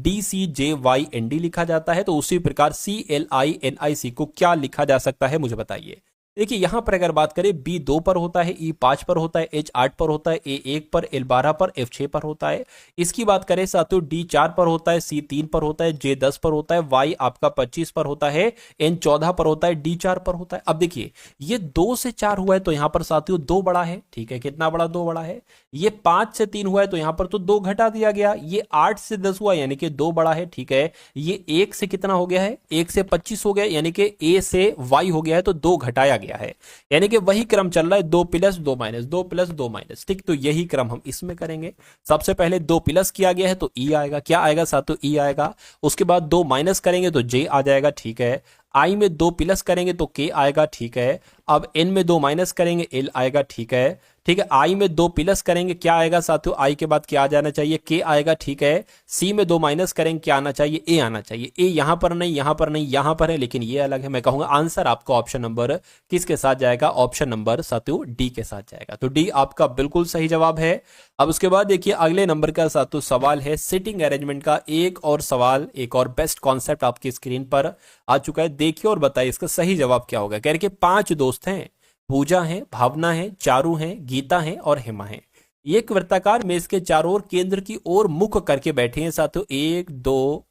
Speaker 1: DCJYND लिखा जाता है, तो उसी प्रकार CLINIC को क्या लिखा जा सकता है, मुझे बताइए। देखिए यहां पर अगर बात करें, B 2 पर होता है, E 5 पर होता है, H 8 पर होता है, A 1 पर, L 12 पर, F 6 पर होता है। इसकी बात करें साथियों, D 4 पर होता है, C 3 पर होता है, J 10 पर होता है, Y आपका 25 पर होता है, N 14 पर होता है, D 4 पर होता है। अब देखिए ये 2 से 4 हुआ है तो यहां पर साथियों 2 बड़ा है, ठीक है। कितना बड़ा? 2 बड़ा है। ये 5 से 3 हुआ है तो यहां पर तो 2 घटा दिया गया। ये 8 से 10 हुआ यानी कि 2 बड़ा है, ठीक है। ये 1 से कितना हो गया है? 1 से 25 हो गया, यानी कि A से Y हो गया है, तो 2 घटाया गया है, यानी कि वही क्रम चल रहा है, 2 प्लस 2 माइनस, 2 प्लस 2 माइनस, ठीक। तो यही क्रम हम इसमें करेंगे। सबसे पहले 2 प्लस किया गया है तो E आएगा, क्या आएगा साथियों? E आएगा। उसके बाद 2 माइनस करेंगे तो J आ जाएगा, ठीक है। I में 2 प्लस करेंगे तो K आएगा, ठीक है। अब N में 2 माइनस करेंगे L आएगा, ठीक है। ठीक है, I में 2 प्लस करेंगे, क्या आएगा साथियों? I के बाद क्या आ जाना चाहिए? K आएगा, ठीक है। C में 2 माइनस करेंगे, क्या आना चाहिए? A आना चाहिए। A यहां पर नहीं, यहां पर नहीं, यहां पर है, लेकिन ये अलग है। मैं कहूंगा आंसर आपका ऑप्शन नंबर किसके साथ जाएगा? ऑप्शन नंबर साथियों D के साथ जाएगा। तो D आपका बिल्कुल सही जवाब है। अब उसके बाद देखिए अगले नंबर का साथियों सवाल है सिटिंग अरेंजमेंट का। एक और सवाल, एक और बेस्ट कॉन्सेप्ट आपकी स्क्रीन पर आ चुका है, देखिए और बताइए इसका सही जवाब क्या होगा। कह रहे कि 5 दोस्त हैं, पूजा है, भावना है, चारू है, गीता है और हेमा है। एक वृत्ताकार मेज के चारों ओर केंद्र की ओर मुख करके बैठे हैं साथियों, 1 2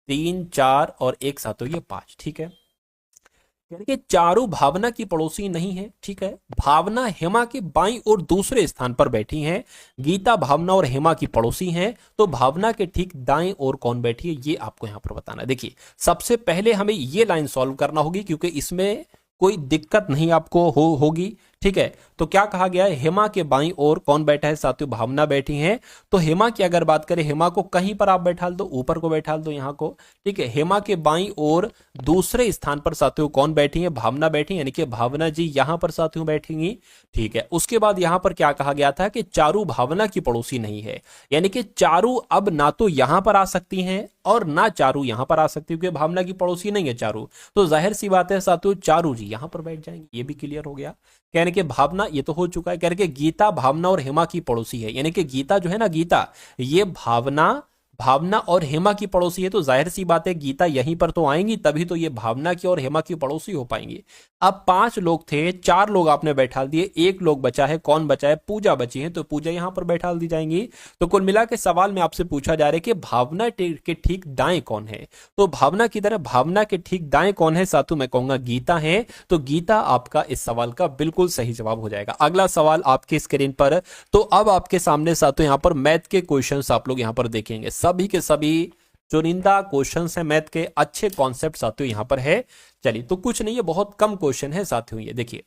Speaker 1: 3 4 और एक साथियों ये 5, ठीक है। यानी कि चारू भावना की पड़ोसी नहीं है, ठीक है। भावना हेमा के बाईं और दूसरे स्थान पर बैठी हैं। गीता भावना और हेमा की पड़ोसी हैं, तो भावना के ठीक दाएं और कौन बैठी है, ये आपको यहां पर बताना है। देखिए सबसे पहले हमें ये लाइन सॉल्व करना होगी, क्योंकि इसमें कोई दिक्कत नहीं आपको होगी, ठीक है। तो क्या कहा गया है? हेमा के बाईं ओर कौन बैठा है साथियों? भावना बैठी है। तो हेमा की अगर बात करें, हेमा को कहीं पर आप बैठा दो, ऊपर को बैठा दो, यहां को, ठीक है। हेमा के बाईं ओर दूसरे स्थान पर साथियों कौन बैठी है? भावना बैठी, यानी कि भावना जी यहां पर साथियों बैठेंगी, ठीक है। उसके बाद यहां पर क्या कहा गया था कि चारू भावना की पड़ोसी नहीं है, यानी कि चारू अब ना तो यहां पर आ सकती हैं और ना चारू यहां पर आ सकती है, क्योंकि भावना की पड़ोसी नहीं है चारू। तो जाहिर सी बात है साथियों चारू जी यहां पर बैठ जाएंगे, ये भी क्लियर हो गया। कहने के भावना ये तो हो चुका है। कहने के गीता भावना और हेमा की पड़ोसी है, यानी कि गीता जो है ना, गीता ये भावना और हेमा की पड़ोसी है, तो जाहिर सी बात है गीता यहीं पर तो आएंगी, तभी तो ये भावना की और हेमा की पड़ोसी हो पाएंगी। अब 5 लोग थे, 4 लोग आपने बैठा दिए, 1 लोग बचा है, कौन बचा है? पूजा बची है, तो पूजा यहां पर बैठा दी जाएंगी। तो कुल मिला के सवाल में आपसे पूछा जा रहा है कि भावना के ठीक दाएं कौन है? तो भावना की तरह भावना के ठीक दाएं कौन है साथियों? मैं कहूंगा गीता है। तो गीता आपका इस सवाल का बिल्कुल सही जवाब हो जाएगा। अगला सवाल आपकी स्क्रीन पर, तो अब आपके सामने साथियों यहां पर मैथ के क्वेश्चंस आप लोग यहां पर देखेंगे, सभी के सभी चुनिंदा क्वेश्चंस हैं मैथ के, अच्छे कॉन्सेप्ट साथियों यहां पर है। चलिए तो कुछ नहीं है, बहुत कम क्वेश्चन है साथियों। ये देखिए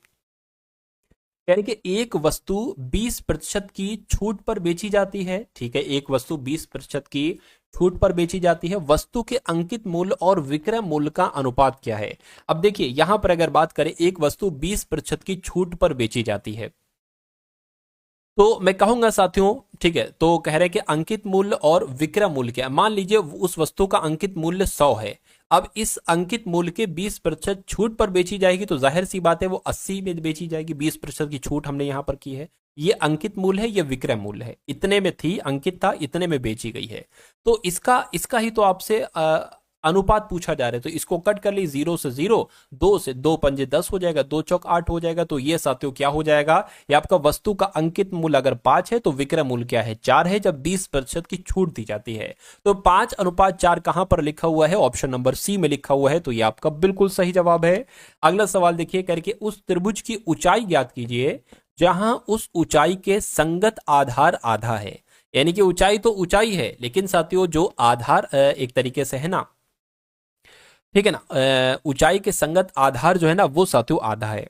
Speaker 1: यानी कि एक वस्तु 20% की छूट पर बेची जाती है, ठीक है। एक वस्तु 20% की छूट पर बेची जाती है, वस्तु के अंकित मूल्य और विक्रय मूल्य का अनुपात क्या है? अब देखिए यहां पर अगर बात करें, एक वस्तु 20% की छूट पर बेची जाती है, तो मैं कहूंगा साथियों, ठीक है। तो कह रहे हैं कि अंकित मूल्य और विक्रय मूल्य क्या है। मान लीजिए उस वस्तु का अंकित मूल्य 100 है, अब इस अंकित मूल्य के 20% छूट पर बेची जाएगी, तो जाहिर सी बात है वो 80 में बेची जाएगी। 20% की छूट हमने यहां पर की है। ये अंकित मूल्य है, ये विक्रय मूल्य है। इतने में थी, अंकित था, इतने में बेची गई है। तो इसका ही तो आपसे अनुपात पूछा जा रहा है। तो इसको कट कर ली, 0 से 0, 2 से 2 पंजे 10 हो जाएगा, 2 चौक 8 हो जाएगा। तो ये साथियों क्या हो जाएगा? ये आपका वस्तु का अंकित मूल्य अगर 5 है तो विक्रय मूल्य क्या है? 4 है, जब 20% की छूट दी जाती है। तो 5:4 कहां पर लिखा हुआ है? ऑप्शन नंबर सी में लिखा हुआ है। तो ये आपका बिल्कुल सही जवाब है। अगला सवाल देखिए, करके उस त्रिभुज की ऊंचाई ज्ञात कीजिए जहां उस ऊंचाई के संगत आधार आधा है। यानी कि ऊंचाई तो ऊंचाई है, लेकिन साथियों जो आधार एक तरीके से है ना, ठीक है ना, ऊंचाई के संगत आधार जो है ना वो साथियों आधा है,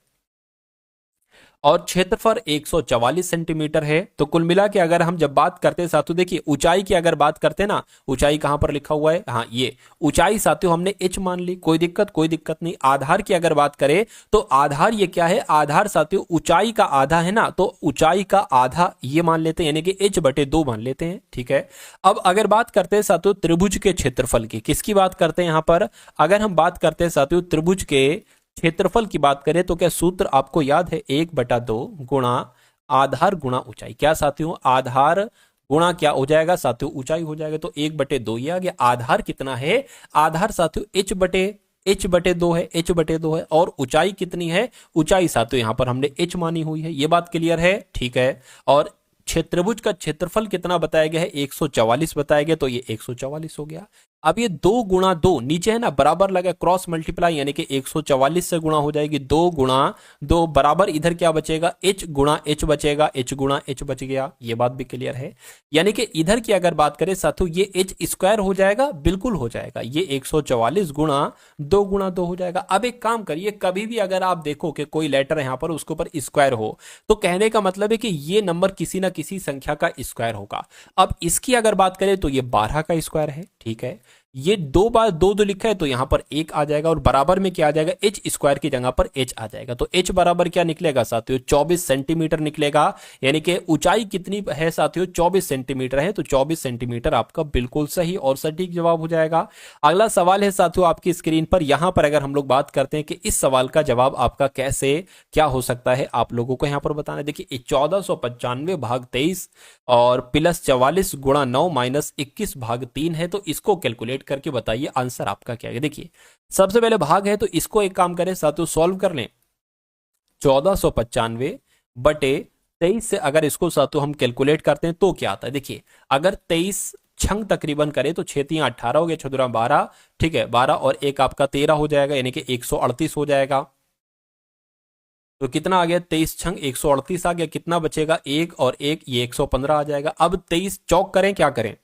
Speaker 1: और क्षेत्रफल 144 सेंटीमीटर है। तो कुल मिला के अगर हम जब बात करते हैं साथियों, देखिए ऊंचाई की अगर बात करते हैं ना, ऊंचाई कहां पर लिखा हुआ है, हाँ ये ऊंचाई साथियों हमने h मान ली, कोई दिक्कत नहीं। आधार की अगर बात करें तो आधार ये क्या है, आधार साथियों ऊंचाई का आधा है ना, तो ऊंचाई का आधा ये मान लेते हैं, यानी कि h/2 मान लेते हैं, ठीक है। अब अगर बात करते हैं साथियों त्रिभुज के क्षेत्रफल की, किसकी बात करते हैं यहां पर, अगर हम बात करते हैं साथियों त्रिभुज के क्षेत्रफल की बात करें तो क्या सूत्र आपको याद है, 1/2 गुणा आधार गुणा ऊंचाई। क्या साथियों, आधार गुणा क्या हो जाएगा साथियों, ऊंचाई हो जाएगा। तो 1/2 ये आ गया। आधार कितना है, आधार साथियों h/2 है, h/2 है, और ऊंचाई कितनी है, ऊंचाई साथियों यहां पर हमने h मानी हुई है। ये बात क्लियर है, ठीक है। और क्षेत्रभुज का क्षेत्रफल कितना बताया गया है, 144 बताया गया, तो ये 144 हो गया। अब ये 2 गुणा 2 नीचे है ना, बराबर लगा, क्रॉस मल्टीप्लाई, यानी कि 144 से गुणा हो जाएगी, 2 गुणा 2 बराबर, इधर क्या बचेगा, h गुणा h बचेगा, h गुणा h बच गया। ये बात भी क्लियर है। यानी कि इधर की अगर बात करें साथियों, ये h स्क्वायर हो जाएगा, बिल्कुल हो जाएगा, ये 144 गुणा 2 हो जाएगा। अब एक काम करिए, कभी भी अगर आप देखो कि कोई लेटर यहां पर उसके ऊपर स्क्वायर हो, तो कहने का मतलब है कि ये नंबर किसी ना किसी संख्या का स्क्वायर होगा। अब इसकी अगर बात करें तो ये 12 का स्क्वायर है, ठीक है। ये 2 बार 2 लिखा है तो यहां पर 1 आ जाएगा, और बराबर में क्या आ जाएगा, h स्क्वायर की जगह पर h आ जाएगा। तो h बराबर क्या निकलेगा साथियों, 24 सेंटीमीटर निकलेगा। यानी कि ऊंचाई कितनी है साथियों, 24 सेंटीमीटर है, तो 24 सेंटीमीटर आपका बिल्कुल सही और सटीक जवाब हो जाएगा। अगला सवाल है साथियों आपकी स्क्रीन पर। यहां पर अगर हम लोग बात करते हैं कि इस सवाल का जवाब आपका कैसे क्या हो सकता है, आप लोगों को यहां पर बताना है। देखिए 1495 भाग 23 और प्लस 44 गुणा 9 माइनस 21 भाग 3 है, तो इसको कैलकुलेट करके बताइए आंसर आपका क्या है। देखिए सबसे पहले भाग है, तो इसको एक काम करें साथियों, सॉल्व कर लें। 1495/23 से अगर इसको साथियों हम कैलकुलेट करते हैं तो क्या आता है। देखिए अगर 23 छंग तकरीबन करे तो 6 3 18 हो गया, 6 12, ठीक है, 12 और 1 आपका 13 हो जाएगा, यानी कि 138 हो जाएगा। तो कितना आ गया, 23 छंग 138 आ गया, कितना बचेगा, 1 और 1 ये 115 आ जाएगा। अब 23 चौक करें, क्या करें,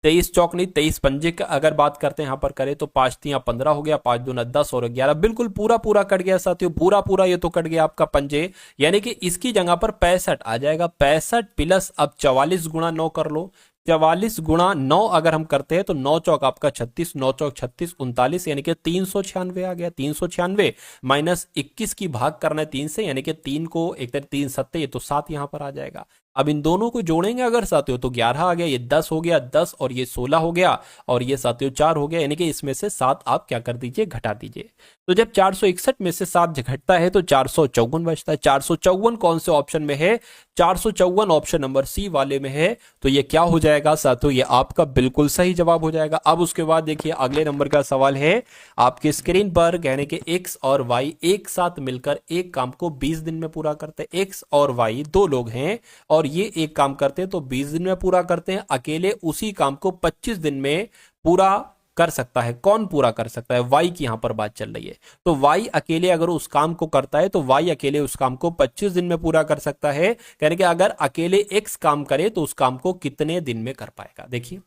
Speaker 1: 23 चौक नहीं, 23 पंजे का अगर बात करते हैं यहां पर करें तो 5 3 15 हो गया, 5 2 10 और 11, बिल्कुल पूरा पूरा कट गया साथियों, पूरा पूरा ये तो कट गया आपका पंजे। यानी कि इसकी जगह पर 65 आ जाएगा, 65 प्लस अब 44 गुणा 9 कर लो, 44 गुणा 9 अगर हम करते हैं तो 9 चौक आपका 36, 9 चौक 36 39, यानी कि 396 आ गया। 396 माइनस 21 की भाग करना है 3 से, यानी कि 3 को एक तरह 3 सत्ते, ये तो 7 यहां पर आ जाएगा। अब इन दोनों को जोड़ेंगे अगर साथियों तो 11 आ गया, ये 10 हो गया, 10 और ये 16 हो गया, और ये साथियों 4 हो गया, यानी कि इसमें से 7 आप क्या कर दीजिए, घटा दीजिए। तो जब 461 में से 7 घटता है तो 454 बचता है। 454 कौन से ऑप्शन में है, 454 ऑप्शन नंबर सी वाले में है। तो ये क्या हो जाएगा साथियों, ये आपका बिल्कुल सही जवाब हो जाएगा। अब उसके बाद देखिए अगले नंबर का सवाल है आपके स्क्रीन पर, कहने के एक्स और वाई एक साथ मिलकर एक काम को 20 दिन में पूरा करते हैं। एक्स और वाई 2 लोग हैं और ये एक काम करते हैं तो 20 दिन में पूरा करते हैं। अकेले उसी काम को 25 दिन में पूरा कर सकता है, कौन पूरा कर सकता है, वाई की यहां पर बात चल रही है। तो वाई अकेले अगर उस काम को करता है तो वाई अकेले उस काम को 25 दिन में पूरा कर सकता है। कहने के अगर अकेले एक्स काम करे तो उस काम को कितने दिन में कर पाएगा। देखिए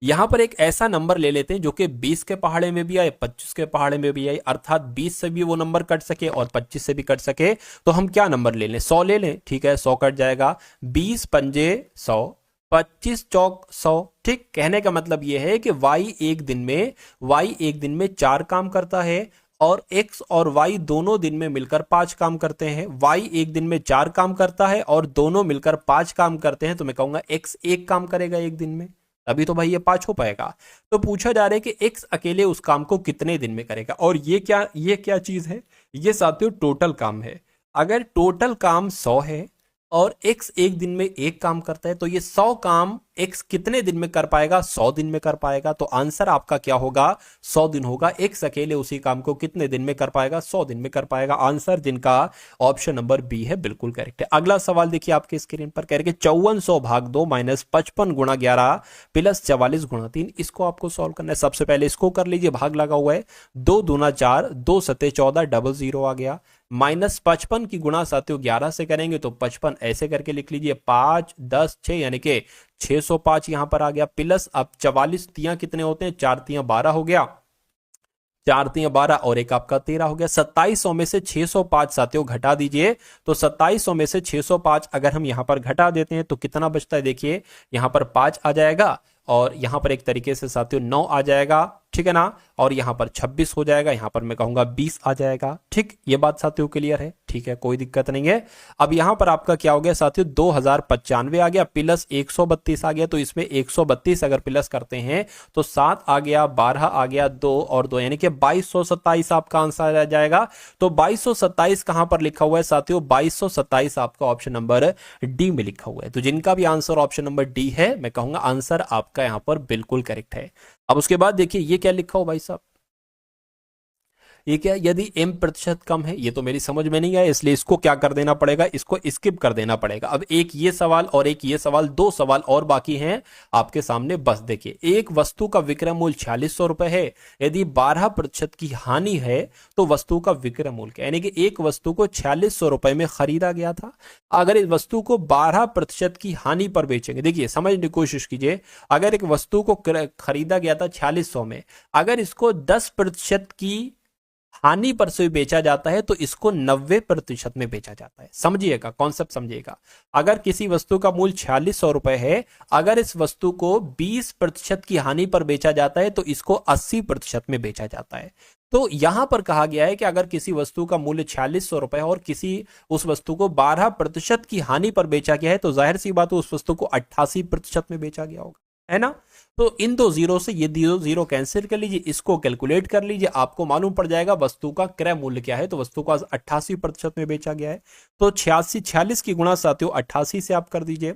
Speaker 1: यहां पर एक ऐसा नंबर ले लेते हैं जो कि 20 के पहाड़े में भी आए, 25 के पहाड़े में भी आए, अर्थात 20 से भी वो नंबर कट सके और 25 से भी कट सके। तो हम क्या नंबर ले लें, 100 ले लें, ठीक है, 100 कट जाएगा, 20 पंजे 100, 25 चौक 100। ठीक, कहने का मतलब यह है कि वाई एक दिन में 4 काम करता है और x और y दोनों दिन में मिलकर 5 काम करते हैं। y एक दिन में 4 काम करता है और दोनों मिलकर 5 काम करते हैं, तो मैं कहूंगा x एक काम करेगा एक दिन में, तभी तो भाई ये 5 हो पाएगा। तो पूछा जा रहा है कि x अकेले उस काम को कितने दिन में करेगा। और ये क्या चीज है, ये साथियों टोटल काम है। अगर टोटल काम 100 है और x एक दिन में एक काम करता है तो ये 100 काम एक्स कितने दिन में कर पाएगा? 100 दिन में कर पाएगा। तो आंसर आपका क्या होगा? 100 दिन होगा। एक्स अकेले उसी काम को कितने दिन में कर पाएगा? 100 दिन में कर पाएगा। आंसर जिनका ऑप्शन नंबर बी है बिल्कुल करेक्ट है। अगला सवाल देखिए आपके स्क्रीन पर, कह रहे 5400 भाग 2 माइनस 55 गुणा 11 प्लस 44 गुणा 3। इसको आपको सॉल्व करना है। सबसे पहले इसको कर लीजिए, भाग लगा हुआ है, 2 दूना 4, 2 सते 14, डबल जीरो आ गया। माइनस 55 की गुणा साथियों 11 से करेंगे तो 55 ऐसे करके लिख लीजिए, 5 10 6 यानी कि 605 यहां पर आ गया। प्लस अब 44 तियां कितने होते हैं? 4 तियां 12 हो गया, 4 तियां 12 और एक आपका 13 हो गया। 2700 में से 605 साथियों घटा दीजिए, तो 2700 में से 605 अगर हम यहां पर घटा देते हैं तो कितना बचता है? देखिए यहां पर 5 आ जाएगा और यहां पर एक तरीके से साथियों 9 आ जाएगा, ठीक है ना, और यहां पर 26 हो जाएगा, यहां पर मैं कहूंगा 20 आ जाएगा। ठीक, ये बात साथियों क्लियर है? ठीक है, कोई दिक्कत नहीं है। अब यहां पर आपका क्या हो गया साथियों? 2095 आ गया प्लस 132 आ गया। तो इसमें 132 अगर प्लस करते हैं तो 7 आ गया, 12 आ गया, 2 और 2 यानी कि 2227 आपका आंसर आ जाएगा। तो 2227 कहां पर लिखा हुआ है साथियों? 2227 आपका ऑप्शन नंबर डी में लिखा हुआ है। तो जिनका भी आंसर ऑप्शन नंबर डी है, मैं कहूंगा आंसर आपका यहां पर बिल्कुल करेक्ट है। अब उसके बाद देखिए ये क्या लिखा हो भाई साहब, ये क्या? यदि m प्रतिशत कम है, ये तो मेरी समझ में नहीं आया, इसलिए इसको क्या कर देना पड़ेगा? इसको स्किप कर देना पड़ेगा। अब एक ये सवाल और एक ये सवाल, 2 सवाल और बाकी हैं आपके सामने। बस देखिए, एक वस्तु का विक्रय मूल्य 4600 रुपए है, यदि 12% की हानि है तो वस्तु का विक्रय मूल्य क्या? यानी कि एक वस्तु को 4600 रुपए में खरीदा गया था, अगर इस वस्तु को 12% की हानि पर बेचेंगे, देखिए समझने की कोशिश कीजिए, अगर एक वस्तु को खरीदा गया था 4600 में, अगर इसको 10% की हानि पर से बेचा जाता है तो इसको 90% में बेचा जाता है। समझिएगा, कॉन्सेप्ट समझिएगा। अगर किसी वस्तु का मूल्य 4600 रुपए है, अगर इस वस्तु को 20% की हानि पर बेचा जाता है तो इसको 80% में बेचा जाता है। तो यहां पर कहा गया है कि अगर किसी वस्तु का मूल्य 4600 रुपए है और किसी उस वस्तु को 12% की हानि पर बेचा गया है, तो जाहिर सी बात है उस वस्तु को 88% में बेचा गया होगा, है ना। तो इन 2 जीरो से ये 2 जीरो कैंसिल कर लीजिए, इसको कैलकुलेट कर लीजिए, आपको मालूम पड़ जाएगा वस्तु का क्रय मूल्य क्या है। तो वस्तु को 88% में बेचा गया है, तो 46 की गुणा साथियों 88 से आप कर दीजिए,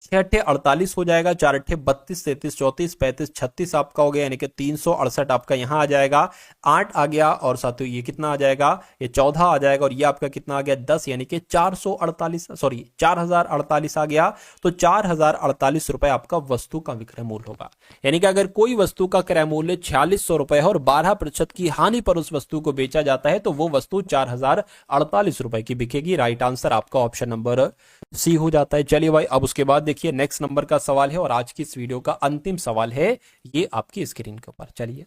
Speaker 1: 6 अट्ठे 48 हो जाएगा, 4 अट्ठे 32, 33, 34, 35, 36 आपका हो गया, यानी कि 368 आपका यहां आ जाएगा। 8 आ गया और साथियों ये कितना आ जाएगा? ये 14 आ जाएगा, और ये आपका कितना आ गया? 10, यानी कि 448, सॉरी 4048 आ गया। तो 4048 रुपए आपका वस्तु का विक्रय मूल्य होगा। यानी कि अगर कोई वस्तु का क्रय मूल्य 4600 रुपए है और 12% की हानि पर उस वस्तु को बेचा जाता है तो वो वस्तु 4048 रुपए की बिकेगी। राइट आंसर आपका ऑप्शन नंबर सी हो जाता है। चलिए भाई, अब उसके बाद देखिए नेक्स्ट नंबर का सवाल है और आज की इस वीडियो का अंतिम सवाल है, ये आपकी स्क्रीन के ऊपर। चलिए,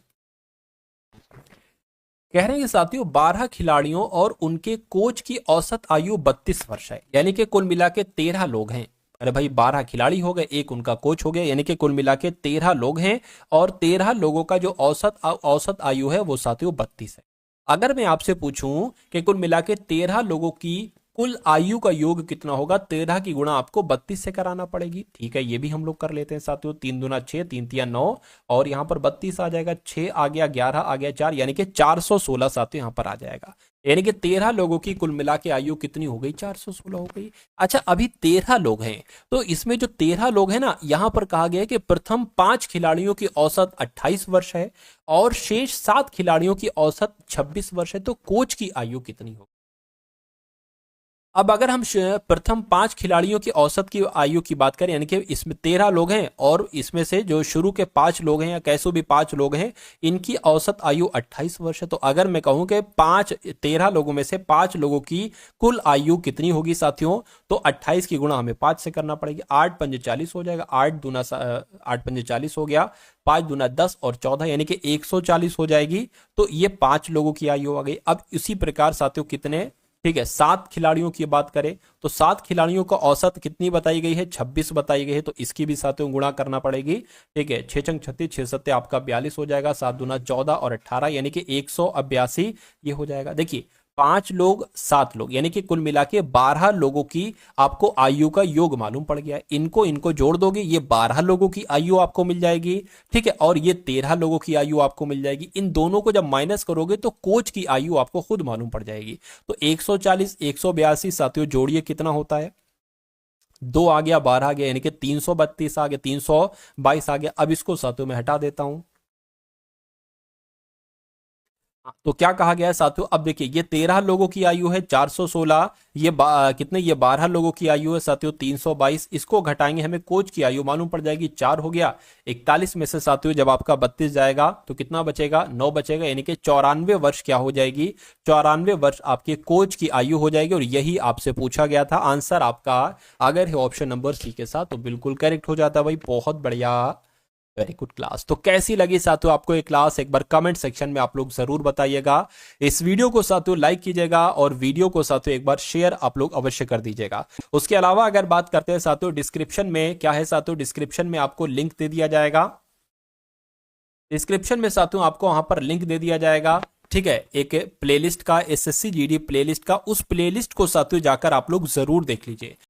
Speaker 1: कह रहे हैं साथियों 12 खिलाड़ियों और उनके कोच की औसत आयु 32 वर्ष है, यानी कि कुल मिला के 13 लोग हैं। अरे भाई 12 खिलाड़ी हो गए, एक उनका कोच हो गया, यानी कि कुल मिला के 13 लोग हैं और 13 लोगों का जो औसत आयु है वो साथियों 32 है। अगर मैं आपसे पूछूं कि कुल मिला के 13 लोगों की कुल आयु का योग कितना होगा, 13 की गुणा आपको 32 से कराना पड़ेगी। ठीक है, ये भी हम लोग कर लेते हैं साथियों। 3 दूना 6, 3 तिया 9 और यहां पर 32 आ जाएगा, 6 आ गया, 11 आ गया, 4 यानी कि 416 साथियों यहां पर आ जाएगा। यानी कि 13 लोगों की कुल मिला के आयु कितनी हो गई? 416 हो गई। अच्छा, अभी 13 लोग हैं, तो इसमें जो 13 लोग हैं ना, यहां पर कहा गया है कि प्रथम 5 खिलाड़ियों की औसत 28 वर्ष है और शेष 7 खिलाड़ियों की औसत 26 वर्ष है। तो कोच की आयु कितनी होगी? अब अगर हम प्रथम 5 खिलाड़ियों की औसत की आयु की बात करें, यानी कि इसमें 13 लोग हैं और इसमें से जो शुरू के 5 लोग हैं या कैसे भी 5 लोग हैं, इनकी औसत आयु 28 वर्ष है। तो अगर मैं कहूं कि 13 लोगों में से 5 लोगों की कुल आयु कितनी होगी साथियों, तो 28 की गुणा हमें 5 से करना पड़ेगी। 8 पंजे 40 हो जाएगा, 8 पंजे 40 हो गया, 5 दूना 10 और 14 यानी कि 140 हो जाएगी। तो ये 5 लोगों की आयु आ गई। अब इसी प्रकार साथियों कितने, ठीक है, 7 खिलाड़ियों की बात करें तो 7 खिलाड़ियों का औसत कितनी बताई गई है? 26 बताई गई है। तो इसकी भी साथियों गुणा करना पड़ेगी। ठीक है, 6 छंग 36, 6 सत्ते आपका 42 हो जाएगा, 7 दूना 14 और 18 यानी कि 182 ये हो जाएगा। देखिए 5 लोग 7 लोग यानी कि कुल मिला के 12 लोगों की आपको आयु का योग मालूम पड़ गया है। इनको जोड़ दोगे, ये 12 लोगों की आयु आपको मिल जाएगी। ठीक है, और ये 13 लोगों की आयु आपको मिल जाएगी। इन दोनों को जब माइनस करोगे तो कोच की आयु आपको खुद मालूम पड़ जाएगी। तो 140 182 साथियों जोड़िए कितना होता है? 2 आ गया, 12 आ गया, यानी कि 332 आ गया, 322 आ गया। अब इसको साथियों मैं हटा देता हूं। तो क्या कहा गया है साथियों, अब देखिए ये 13 लोगों की आयु है 416, ये कितने, ये 12 लोगों की आयु है साथियों 322। इसको घटाएंगे, हमें कोच की आयु मालूम पड़ जाएगी, 4 हो गया। 41 में से साथियों जब आपका 32 जाएगा तो कितना बचेगा, 9 बचेगा, यानी कि 94 वर्ष क्या हो जाएगी, 94 वर्ष आपके कोच की आयु हो जाएगी। और यही आपसे पूछा गया था। आंसर आपका अगर है ऑप्शन नंबर सी के साथ तो बिल्कुल करेक्ट हो जाता है भाई, बहुत बढ़िया, वेरी गुड क्लास। तो कैसी लगी साथियों आपको ये क्लास, एक बार कमेंट सेक्शन में आप लोग जरूर बताइएगा। इस वीडियो को साथियों लाइक कीजिएगा और वीडियो को साथियों एक बार शेयर आप लोग अवश्य कर दीजिएगा। उसके अलावा अगर बात करते हैं साथियों, डिस्क्रिप्शन में क्या है साथियों, डिस्क्रिप्शन में आपको लिंक दे दिया जाएगा, डिस्क्रिप्शन में साथियों आपको वहां पर लिंक दे दिया जाएगा, ठीक है, एक प्लेलिस्ट का, एसएससी जीडी प्लेलिस्ट का। उस प्लेलिस्ट को साथियों जाकर आप लोग जरूर देख लीजिए।